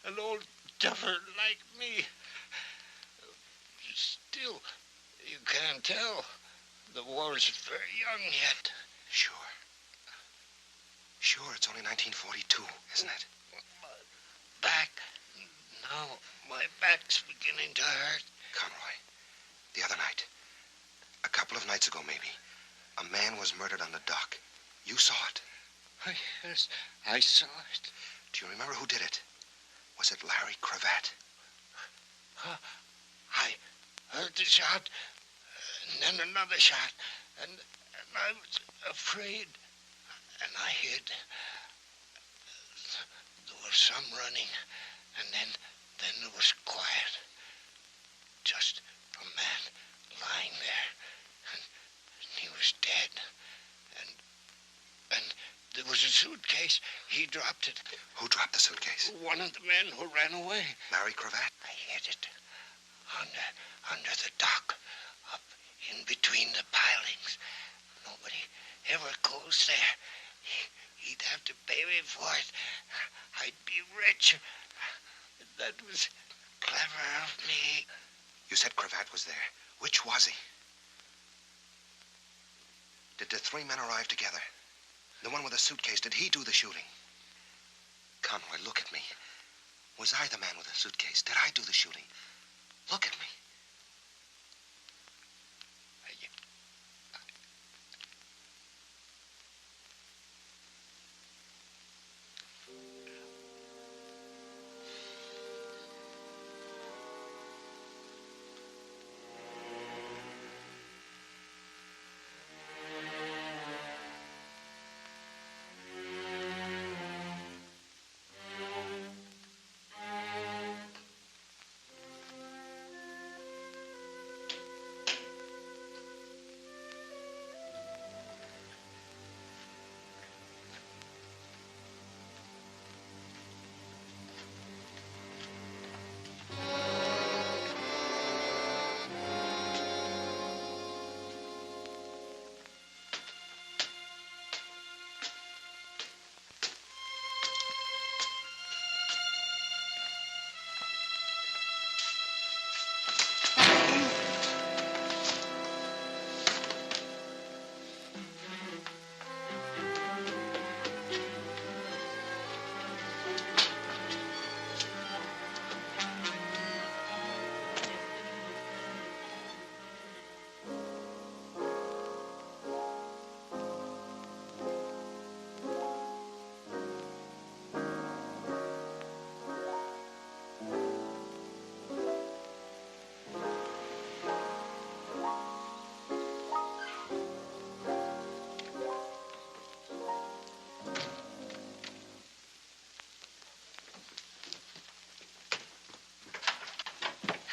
an old duffer like me. Still, you can't tell. The war's very young yet. Sure. Sure, it's only 1942, isn't it? Back. Now, my back's beginning to hurt. Conroy, the other night, a couple of nights ago maybe, a man was murdered on the dock. You saw it. Yes, I saw it. Do you remember who did it? Was it Larry Cravat? I heard the shot, and then another shot, and I was afraid, and I hid. There was some running, and then there was quiet. Just a man lying there, and he was dead. And there was a suitcase. He dropped it. Who dropped the suitcase? One of the men who ran away. Larry Cravat? I hid it under the dock, up in between the pilings. Nobody ever goes there. He'd have to pay me for it. I'd be rich. That was clever of me. You said Cravat was there. Which was he? Did the three men arrive together? The one with the suitcase, did he do the shooting? Conroy, look at me. Was I the man with the suitcase? Did I do the shooting? Look at me.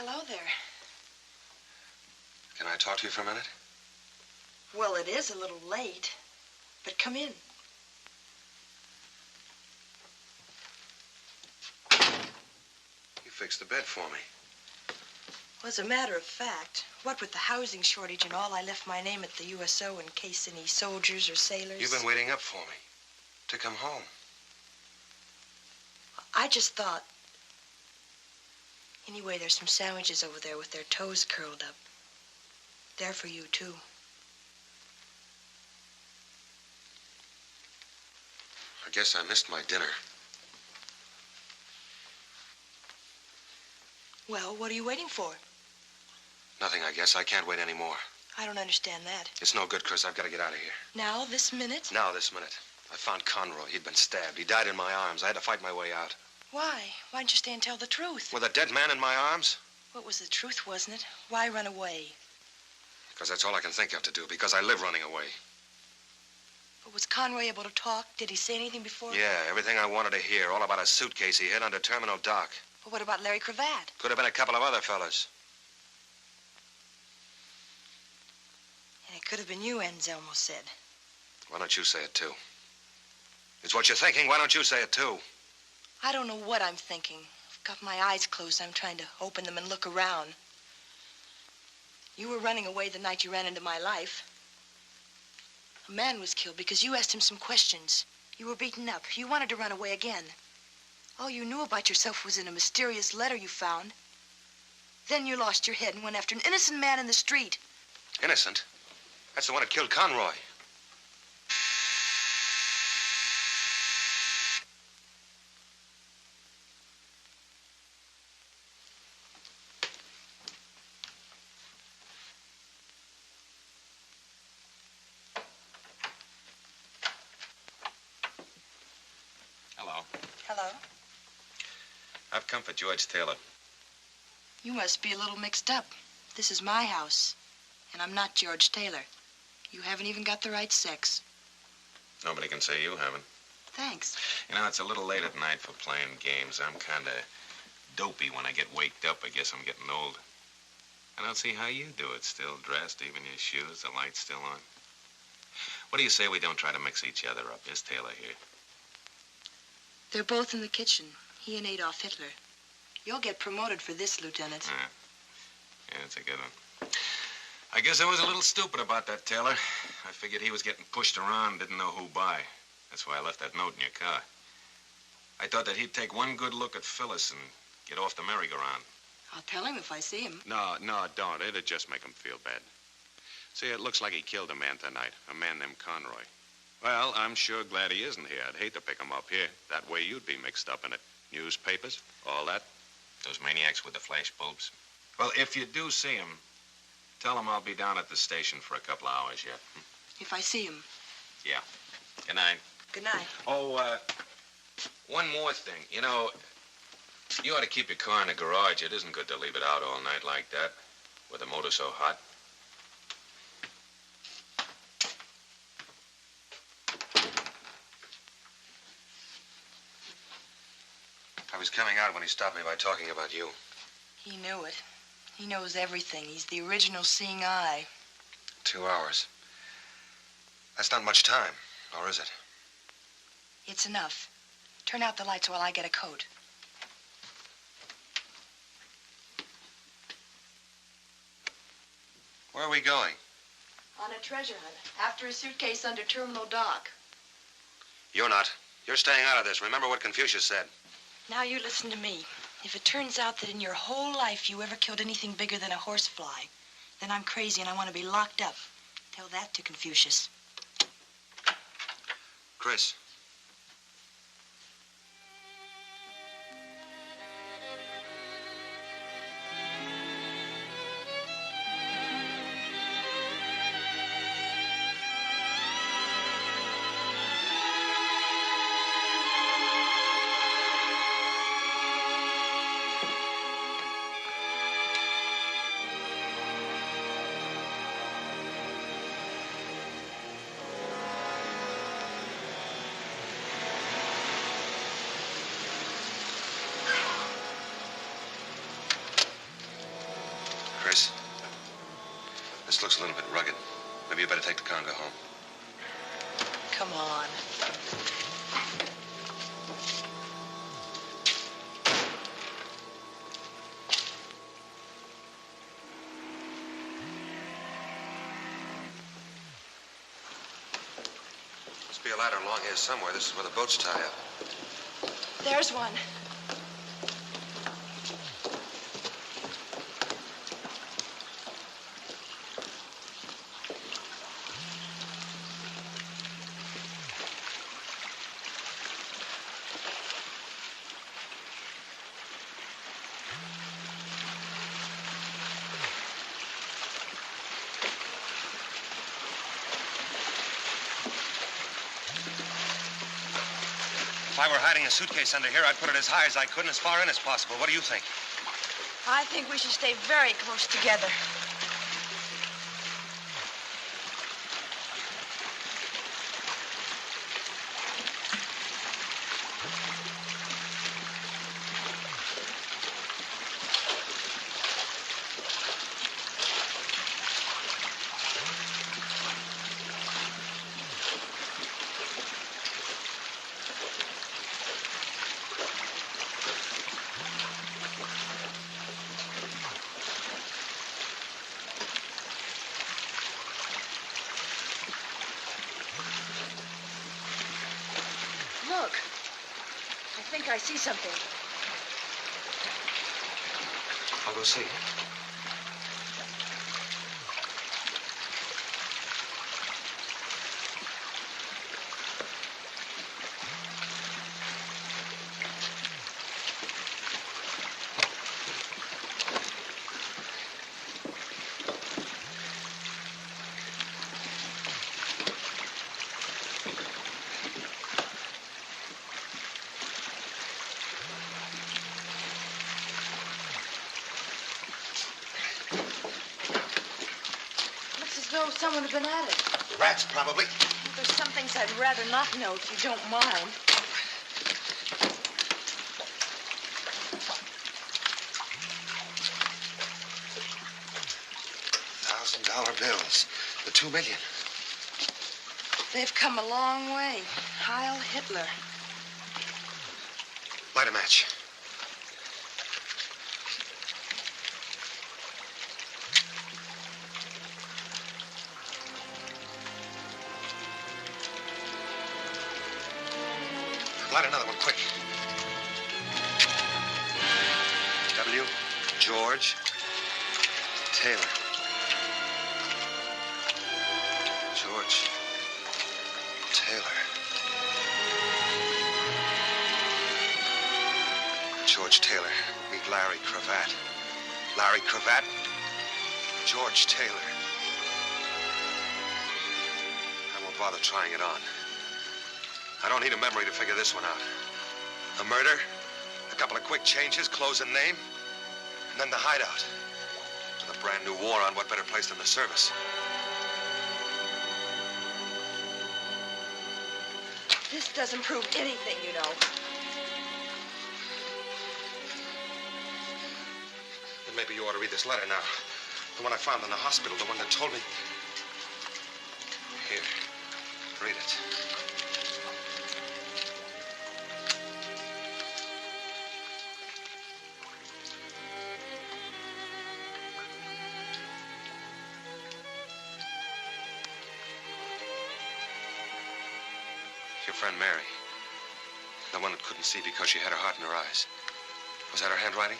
Hello there. Can I talk to you for a minute? Well, it is a little late, but come in. You fixed the bed for me. Well, as a matter of fact, what with the housing shortage and all, I left my name at the USO in case any soldiers or sailors... You've been waiting up for me to come home. I just thought... Anyway, there's some sandwiches over there with their toes curled up. They're for you, too. I guess I missed my dinner. Well, what are you waiting for? Nothing, I guess. I can't wait anymore. I don't understand that. It's no good, Chris. I've got to get out of here. Now, this minute? Now, this minute. I found Conroy. He'd been stabbed. He died in my arms. I had to fight my way out. Why? Why didn't you stay and tell the truth? With a dead man in my arms? Well, it was the truth, wasn't it? Why run away? Because that's all I can think of to do, because I live running away. But was Conroy able to talk? Did he say anything before? Yeah, everything I wanted to hear, all about a suitcase he hid under Terminal Dock. But what about Larry Cravat? Could have been a couple of other fellas. And it could have been you, Anselmo said. Why don't you say it, too? It's what you're thinking. Why don't you say it, too? I don't know what I'm thinking. I've got my eyes closed. I'm trying to open them and look around. You were running away the night you ran into my life. A man was killed because you asked him some questions. You were beaten up. You wanted to run away again. All you knew about yourself was in a mysterious letter you found. Then you lost your head and went after an innocent man in the street. Innocent? That's the one that killed Conroy. Hello. Hello. I've come for George Taylor. You must be a little mixed up. This is my house, and I'm not George Taylor. You haven't even got the right sex. Nobody can say you haven't. Thanks. You know, it's a little late at night for playing games. I'm kind of dopey when I get waked up. I guess I'm getting old. I don't see how you do it. Still dressed, even your shoes, the light's still on. What do you say we don't try to mix each other up? Here's Taylor here. They're both in the kitchen, he and Adolf Hitler. You'll get promoted for this, Lieutenant. Yeah, that's a good one. I guess I was a little stupid about that, Taylor. I figured he was getting pushed around, didn't know who by. That's why I left that note in your car. I thought that he'd take one good look at Phyllis and get off the merry-go-round. I'll tell him if I see him. No, don't. It'd just make him feel bad. See, it looks like he killed a man tonight, a man named Conroy. Well, I'm sure glad he isn't here. I'd hate to pick him up here. That way you'd be mixed up in it. Newspapers, all that. Those maniacs with the flash bulbs. Well, if you do see him, tell him I'll be down at the station for a couple of hours yet. If I see him. Yeah. Good night. Good night. Oh, one more thing. You know, you ought to keep your car in the garage. It isn't good to leave it out all night like that, with the motor so hot. I was coming out when he stopped me by talking about you. He knew it. He knows everything. He's the original seeing eye. 2 hours. That's not much time, or is it? It's enough. Turn out the lights while I get a coat. Where are we going? On a treasure hunt. After a suitcase under Terminal Dock. You're not. You're staying out of this. Remember what Confucius said. Now you listen to me. If it turns out that in your whole life you ever killed anything bigger than a horsefly, then I'm crazy and I want to be locked up. Tell that to Confucius. Chris. Chris, this looks a little bit rugged. Maybe you better take the car and go home. Come on. Must be a ladder along here somewhere. This is where the boats tie up. There's one. If I were hiding a suitcase under here, I'd put it as high as I could and as far in as possible. What do you think? I think we should stay very close together. I see something. I'll go see. Though someone had been at it. Rats, probably. Well, there's some things I'd rather not know if you don't mind. $1,000 bills. The 2 million. They've come a long way. Heil Hitler. Light a match. Light another one, quick. W. George Taylor. George Taylor. George Taylor. Meet Larry Cravat. Larry Cravat. George Taylor. I won't bother trying it on. I don't need a memory to figure this one out. A murder, a couple of quick changes, clothes and name, and then the hideout. With a brand new war on, what better place than the service? This doesn't prove anything, you know. Then maybe you ought to read this letter now. The one I found in the hospital, the one that told me... Here, read it. Your friend Mary. The one that couldn't see because she had her heart in her eyes. Was that her handwriting?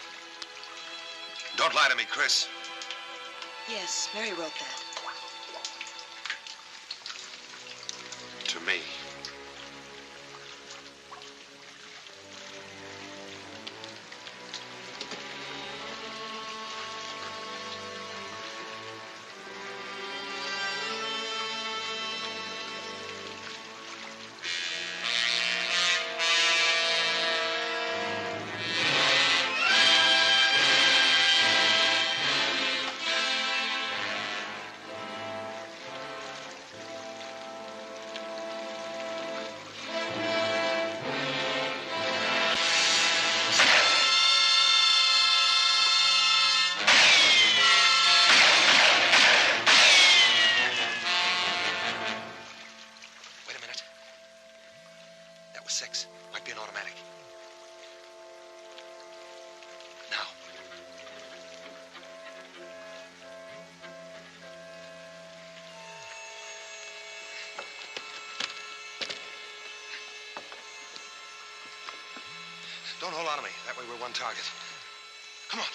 Don't lie to me, Chris. Yes, Mary wrote that. To me. Don't hold on to me. That way we're one target. Come on.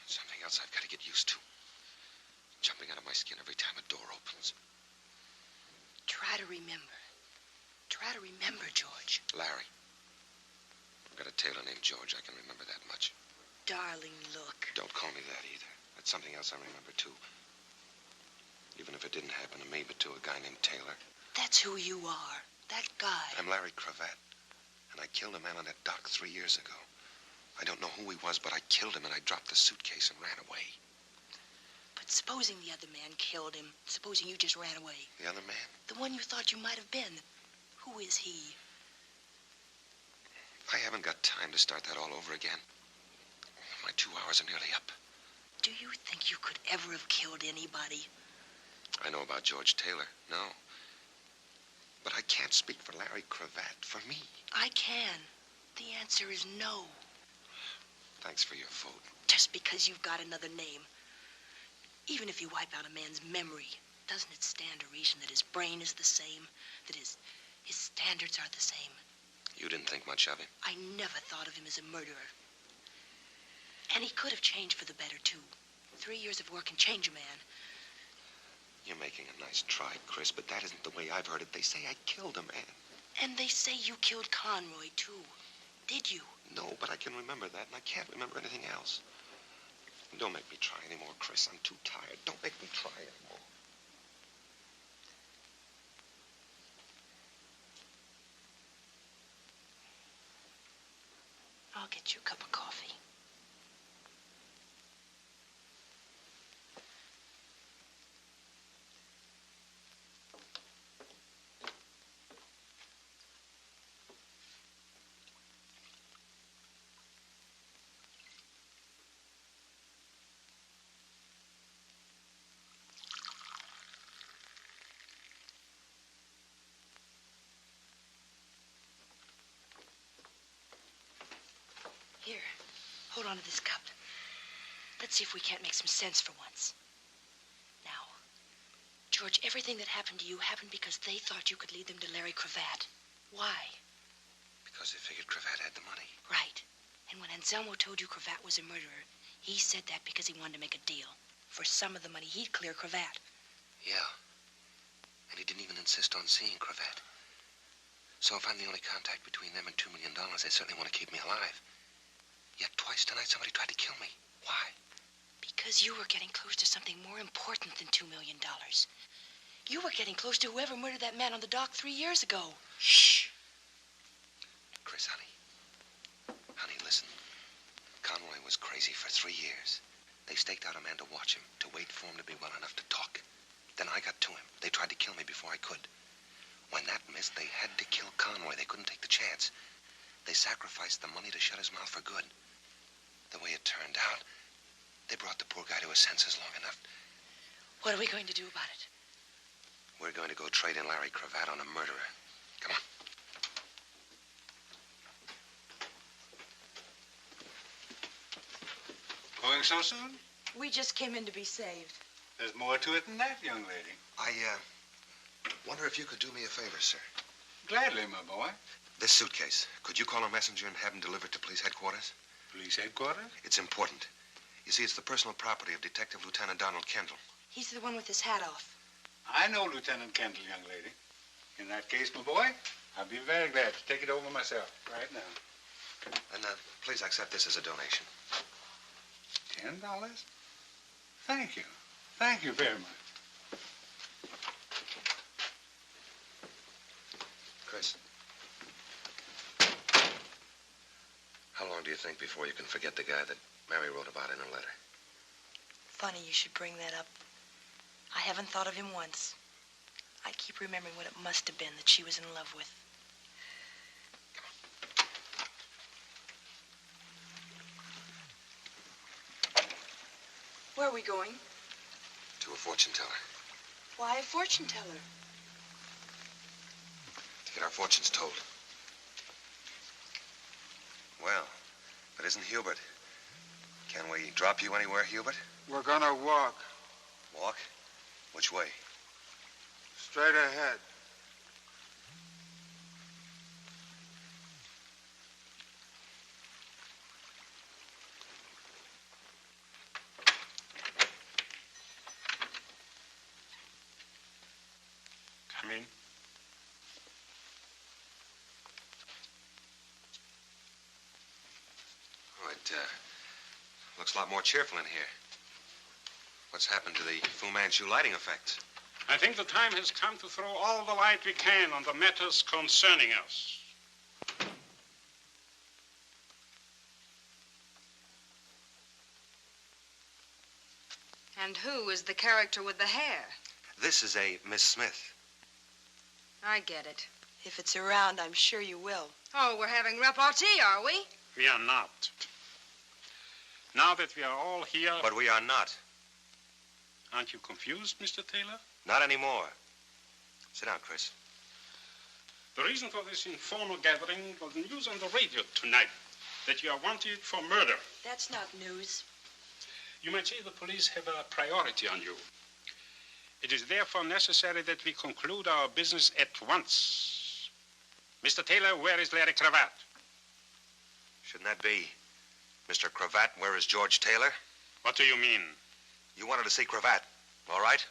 Something else I've got to get used to. Jumping out of my skin every time a door opens. Try to remember. Try to remember, George. Larry. I've got a tailor named George. I can remember that much. Darling, look. Don't call me that either. That's something else I remember, too. Even if it didn't happen to me, but to a guy named Taylor. That's who you are. That guy. I'm Larry Cravat. And I killed a man on that dock 3 years ago. I don't know who he was, but I killed him and I dropped the suitcase and ran away. But Supposing the other man killed him. Supposing you just ran away. The other man? The one you thought you might have been. Who is he? I haven't got time to start that all over again. My 2 hours are nearly up. Do you think you could ever have killed anybody? I know about George Taylor. No. But I can't speak for Larry Cravat. For me. I can. The answer is no. Thanks for your vote. Just because you've got another name. Even if you wipe out a man's memory, doesn't it stand to reason that his brain is the same? That his standards are the same? You didn't think much of him? I never thought of him as a murderer. And he could have changed for the better, too. 3 years of work can change a man. You're making a nice try, Chris, but that isn't the way I've heard it. They say I killed a man. And they say you killed Conroy, too. Did you? No, but I can remember that, and I can't remember anything else. Don't make me try anymore, Chris. I'm too tired. Don't make me try anymore. I'll get you a cup of coffee. Here, hold on to this cup. Let's see if we can't make some sense for once. Now, George, everything that happened to you happened because they thought you could lead them to Larry Cravat. Why? Because they figured Cravat had the money. Right. And when Anselmo told you Cravat was a murderer, he said that because he wanted to make a deal. For some of the money, he'd clear Cravat. Yeah. And he didn't even insist on seeing Cravat. So if I'm the only contact between them and $2 million, they certainly want to keep me alive. Yet twice tonight somebody tried to kill me. Why? Because you were getting close to something more important than $2 million. You were getting close to whoever murdered that man on the dock 3 years ago. Shh. Chris, honey. Honey, listen. Conroy was crazy for 3 years. They staked out a man to watch him, to wait for him to be well enough to talk. Then I got to him. They tried to kill me before I could. When that missed, they had to kill Conroy. They couldn't take the chance. They sacrificed the money to shut his mouth for good. The way it turned out, they brought the poor guy to his senses long enough. What are we going to do about it? We're going to go trade in Larry Cravat on a murderer. Come on. Going so soon? We just came in to be saved. There's more to it than that, young lady. I wonder if you could do me a favor, sir. Gladly, my boy. This suitcase, could you call a messenger and have him delivered to police headquarters? Police headquarters? It's important. You see, it's the personal property of Detective Lieutenant Donald Kendall. He's the one with his hat off. I know Lieutenant Kendall, young lady. In that case, my boy, I'll be very glad to take it over myself right now. And please accept this as a donation. $10? Thank you. Thank you very much. Chris. How long do you think before you can forget the guy that Mary wrote about in her letter? Funny you should bring that up. I haven't thought of him once. I keep remembering what it must have been that she was in love with. Where are we going? To a fortune teller. Why a fortune teller? To get our fortunes told. Well, if it isn't Hubert. Can we drop you anywhere, Hubert? We're gonna walk. Walk? Which way? Straight ahead. Come in. Oh, it looks a lot more cheerful in here. What's happened to the Fu Manchu lighting effects? I think the time has come to throw all the light we can on the matters concerning us. And who is the character with the hair? This is a Miss Smith. I get it. If it's around, I'm sure you will. Oh, we're having repartee, are we? We are not. Now that we are all here... But we are not. Aren't you confused, Mr. Taylor? Not anymore. Sit down, Chris. The reason for this informal gathering was news on the radio tonight that you are wanted for murder. That's not news. You might say the police have a priority on you. It is therefore necessary that we conclude our business at once. Mr. Taylor, where is Larry Cravat? Shouldn't that be Mr. Cravat? Where is George Taylor? What do you mean? You wanted to see Cravat, all right?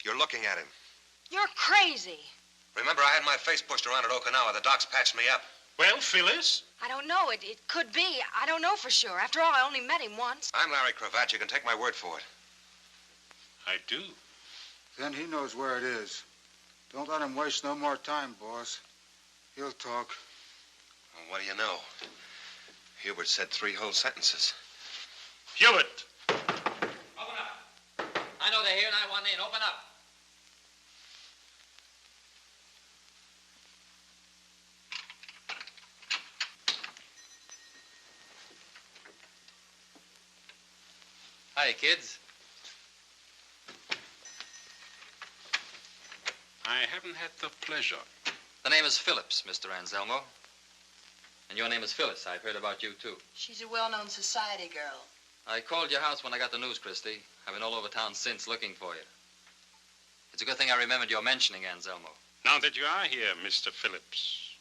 You're looking at him. You're crazy. Remember, I had my face pushed around at Okinawa. The docs patched me up. Well, Phyllis? I don't know. It could be. I don't know for sure. After all, I only met him once. I'm Larry Cravat. You can take my word for it. I do. Then he knows where it is. Don't let him waste no more time, boss. He'll talk. Well, what do you know? Hubert said 3 whole sentences. Hubert! Open up. I know they're here and I want in. Open up. Hi, kids. I haven't had the pleasure. The name is Phillips, Mr. Anselmo. And your name is Phyllis. I've heard about you, too. She's a well-known society girl. I called your house when I got the news, Christy. I've been all over town since looking for you. It's a good thing I remembered your mentioning Anselmo. Now that you are here, Mr. Phillips,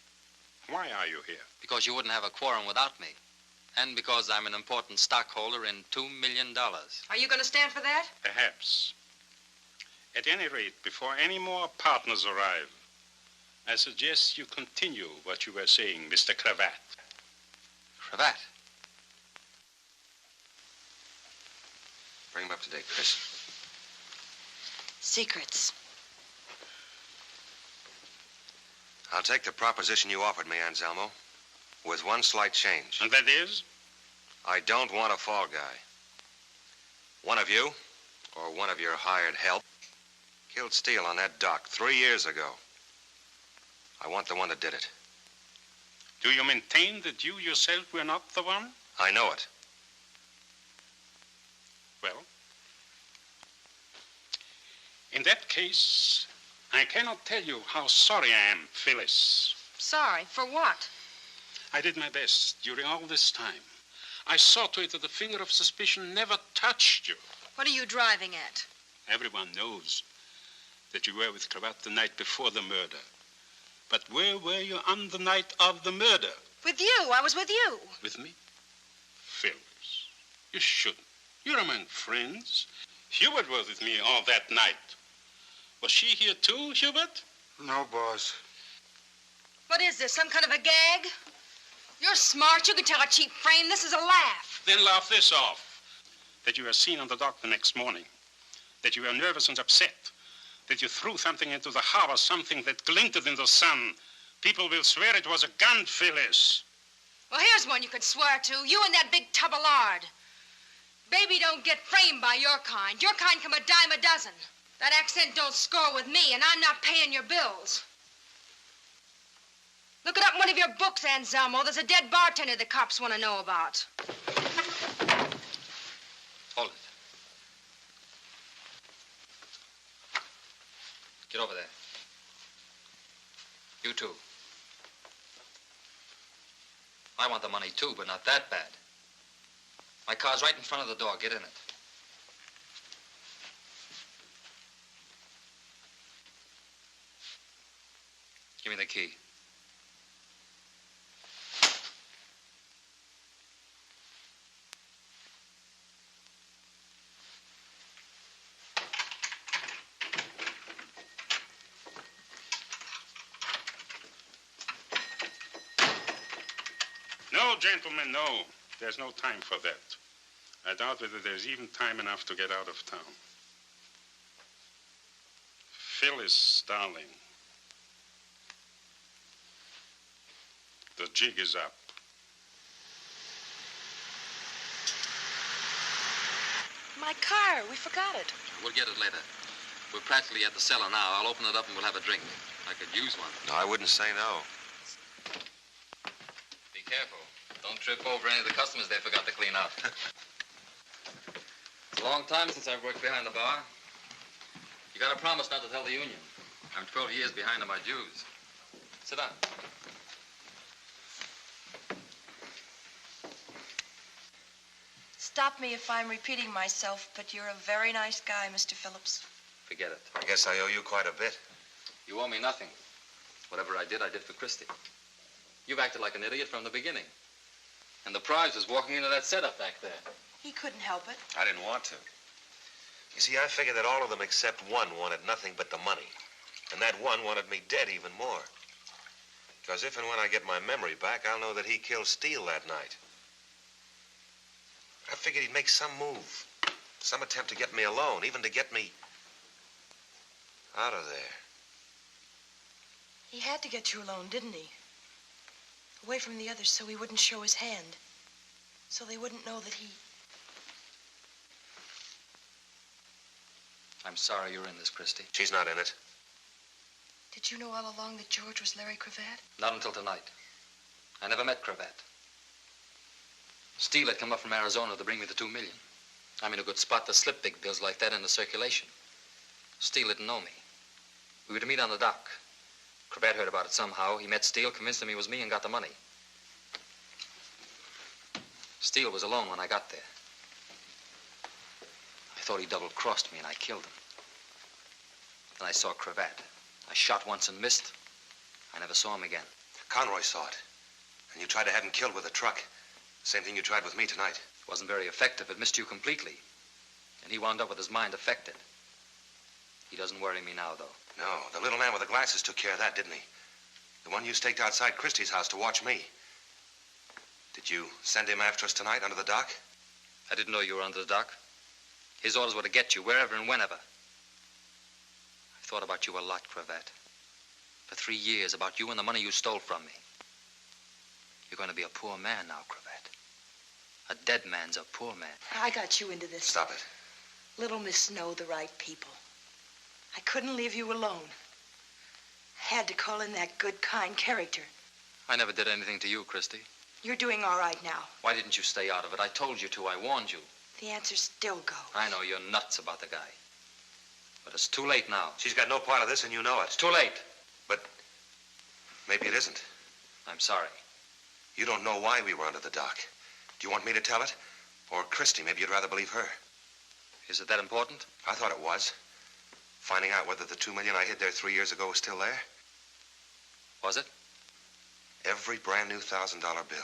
why are you here? Because you wouldn't have a quorum without me. And because I'm an important stockholder in $2 million. Are you going to stand for that? Perhaps. At any rate, before any more partners arrive, I suggest you continue what you were saying, Mr. Cravat. Cravat? Bring him up to date, Chris. Secrets. I'll take the proposition you offered me, Anselmo, with one slight change. And that is? I don't want a fall guy. One of you, or one of your hired help, killed Steele on that dock 3 years ago. I want the one that did it. Do you maintain that you yourself were not the one? I know it. Well, in that case, I cannot tell you how sorry I am, Phyllis. Sorry, for what? I did my best during all this time. I saw to it that the finger of suspicion never touched you. What are you driving at? Everyone knows that you were with Cravat the night before the murder. But where were you on the night of the murder? With you. I was with you. With me? Phyllis, you shouldn't. You're among friends. Hubert was with me all that night. Was she here too, Hubert? No, boss. What is this, some kind of a gag? You're smart. You can tell a cheap frame. This is a laugh. Then laugh this off. That you were seen on the dock the next morning. That you were nervous and upset. That you threw something into the harbor, something that glinted in the sun. People will swear it was a gun, Phyllis. Well, here's one you could swear to. You and that big tub of lard. Baby don't get framed by your kind. Your kind come a dime a dozen. That accent don't score with me, and I'm not paying your bills. Look it up in one of your books, Anselmo. There's a dead bartender the cops want to know about. Hold it. Get over there. You too. I want the money too, but not that bad. My car's right in front of the door. Get in it. Give me the key. No, gentlemen, no. There's no time for that. I doubt whether there's even time enough to get out of town. Phyllis, darling. The jig is up. My My car. We forgot it. We'll get it later. We're practically at the cellar now. I'll open it up and we'll have a drink. I could use one. No, I wouldn't say no. Be careful. Don't trip over any of the customers they forgot to clean out. It's a long time since I've worked behind the bar. You got to promise not to tell the union. I'm 12 years behind on my dues. Sit down. Stop me if I'm repeating myself, but you're a very nice guy, Mr. Phillips. Forget it. I guess I owe you quite a bit. You owe me nothing. Whatever I did for Christie. You've acted like an idiot from the beginning. And the prize was walking into that setup back there. He couldn't help it. I didn't want to. You see, I figured that all of them except one wanted nothing but the money. And that one wanted me dead even more. Because if and when I get my memory back, I'll know that he killed Steele that night. I figured he'd make some move. Some attempt to get me alone, even to get me out of there. He had to get you alone, didn't he? Away from the others so he wouldn't show his hand. So they wouldn't know that he... I'm sorry you're in this, Christie. She's not in it. Did you know all along that George was Larry Cravat? Not until tonight. I never met Cravat. Steele had come up from Arizona to bring me the $2 million. I'm in a good spot to slip big bills like that into circulation. Steele didn't know me. We were to meet on the dock. Cravat heard about it somehow. He met Steele, convinced him it was me, and got the money. Steele was alone when I got there. I thought he double-crossed me, and I killed him. Then I saw Cravat. I shot once and missed. I never saw him again. Conroy saw it. And you tried to have him killed with a truck. Same thing you tried with me tonight. It wasn't very effective. It missed you completely. And he wound up with his mind affected. He doesn't worry me now, though. No, the little man with the glasses took care of that, didn't he? The one you staked outside Christie's house to watch me. Did you send him after us tonight under the dock? I didn't know you were under the dock. His orders were to get you wherever and whenever. I thought about you a lot, Cravat. For 3 years, about you and the money you stole from me. You're going to be a poor man now, Cravat. A dead man's a poor man. I got you into this. Stop it. Little Miss know the right people. I couldn't leave you alone. I had to call in that good, kind character. I never did anything to you, Christie. You're doing all right now. Why didn't you stay out of it? I told you to. I warned you. The answer still goes. I know you're nuts about the guy. But it's too late now. She's got no part of this, and you know it. It's too late. But maybe it isn't. I'm sorry. You don't know why we were under the dock. Do you want me to tell it? Or Christie, maybe you'd rather believe her. Is it that important? I thought it was. Finding out whether the $2 million I hid there 3 years ago was still there. Was it? Every brand new $1,000 bill.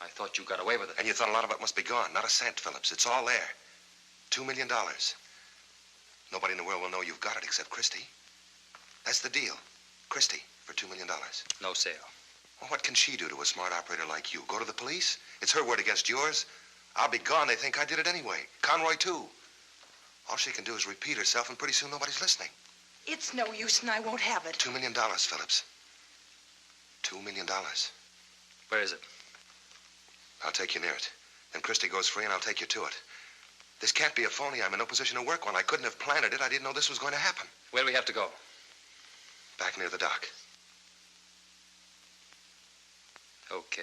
I thought you got away with it. And you thought a lot of it must be gone. Not a cent, Phillips. It's all there. $2 million. Nobody in the world will know you've got it except Christie. That's the deal. Christie for $2 million. No sale. Well, what can she do to a smart operator like you? Go to the police? It's her word against yours. I'll be gone. They think I did it anyway. Conroy, too. All she can do is repeat herself, and pretty soon nobody's listening. It's no use, and I won't have it. $2 million, Phillips. $2 million. Where is it? I'll take you near it. Then Christie goes free, and I'll take you to it. This can't be a phony. I'm in no position to work one. I couldn't have planned it. I didn't know this was going to happen. Where do we have to go? Back near the dock. Okay.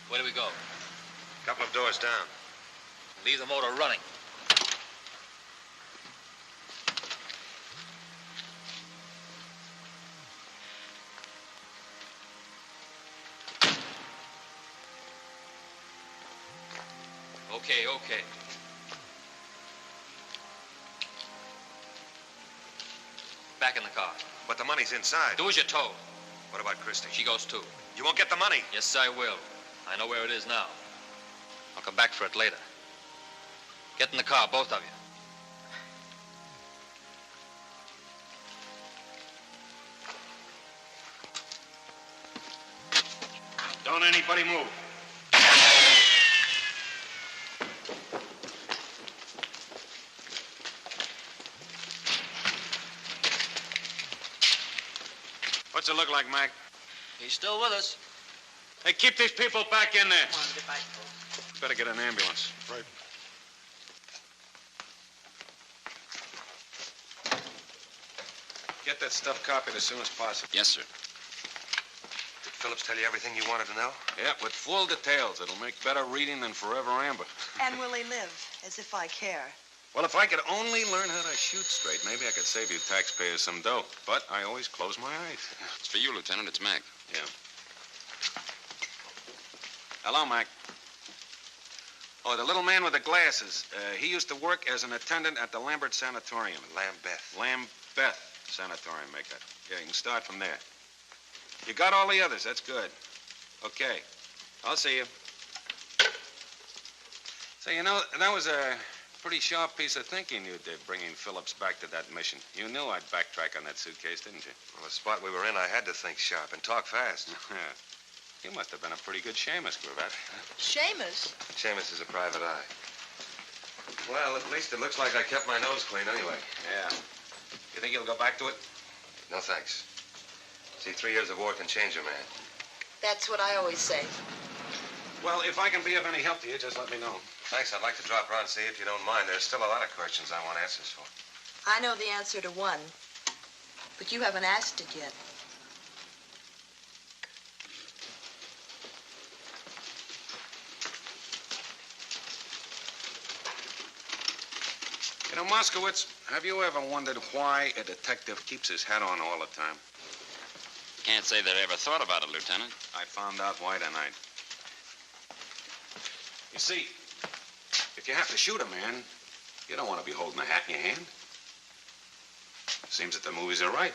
Where do we go? A couple of doors down. Leave the motor running. Okay. Back in the car. But the money's inside. Do as you're told. What about Christie? She goes too. You won't get the money. Yes, I will. I know where it is now. I'll come back for it later. Get in the car, both of you. Don't anybody move. What's it look like, Mac? He's still with us. Hey, keep these people back in there. Come on, get back, folks. Better get an ambulance. Right. Get that stuff copied as soon as possible. Yes, sir. Did Phillips tell you everything you wanted to know? Yeah, with full details. It'll make better reading than Forever Amber. And will he live? As if I care. Well, if I could only learn how to shoot straight, maybe I could save you taxpayers some dough. But I always close my eyes. It's for you, Lieutenant. It's Mac. Yeah. Hello, Mac. Oh, the little man with the glasses. He used to work as an attendant at the Lambert Sanatorium. Lambeth Sanatorium, make that. Yeah, you can start from there. You got all the others. That's good. Okay. I'll see you. So, you know, that was a pretty sharp piece of thinking you did, bringing Phillips back to that mission. You knew I'd backtrack on that suitcase, didn't you? Well, the spot we were in, I had to think sharp and talk fast. You must have been a pretty good Seamus, Cravat. Seamus? Seamus is a private eye. Well, at least it looks like I kept my nose clean anyway. Yeah. You think you'll go back to it? No, thanks. See, 3 years of war can change a man. That's what I always say. Well, if I can be of any help to you, just let me know. Thanks. I'd like to drop around and see if you don't mind. There's still a lot of questions I want answers for. I know the answer to one, but you haven't asked it yet. You know, Moskowitz, have you ever wondered why a detective keeps his hat on all the time? Can't say that I ever thought about it, Lieutenant. I found out why tonight. You see, if you have to shoot a man, you don't want to be holding a hat in your hand. Seems that the movies are right.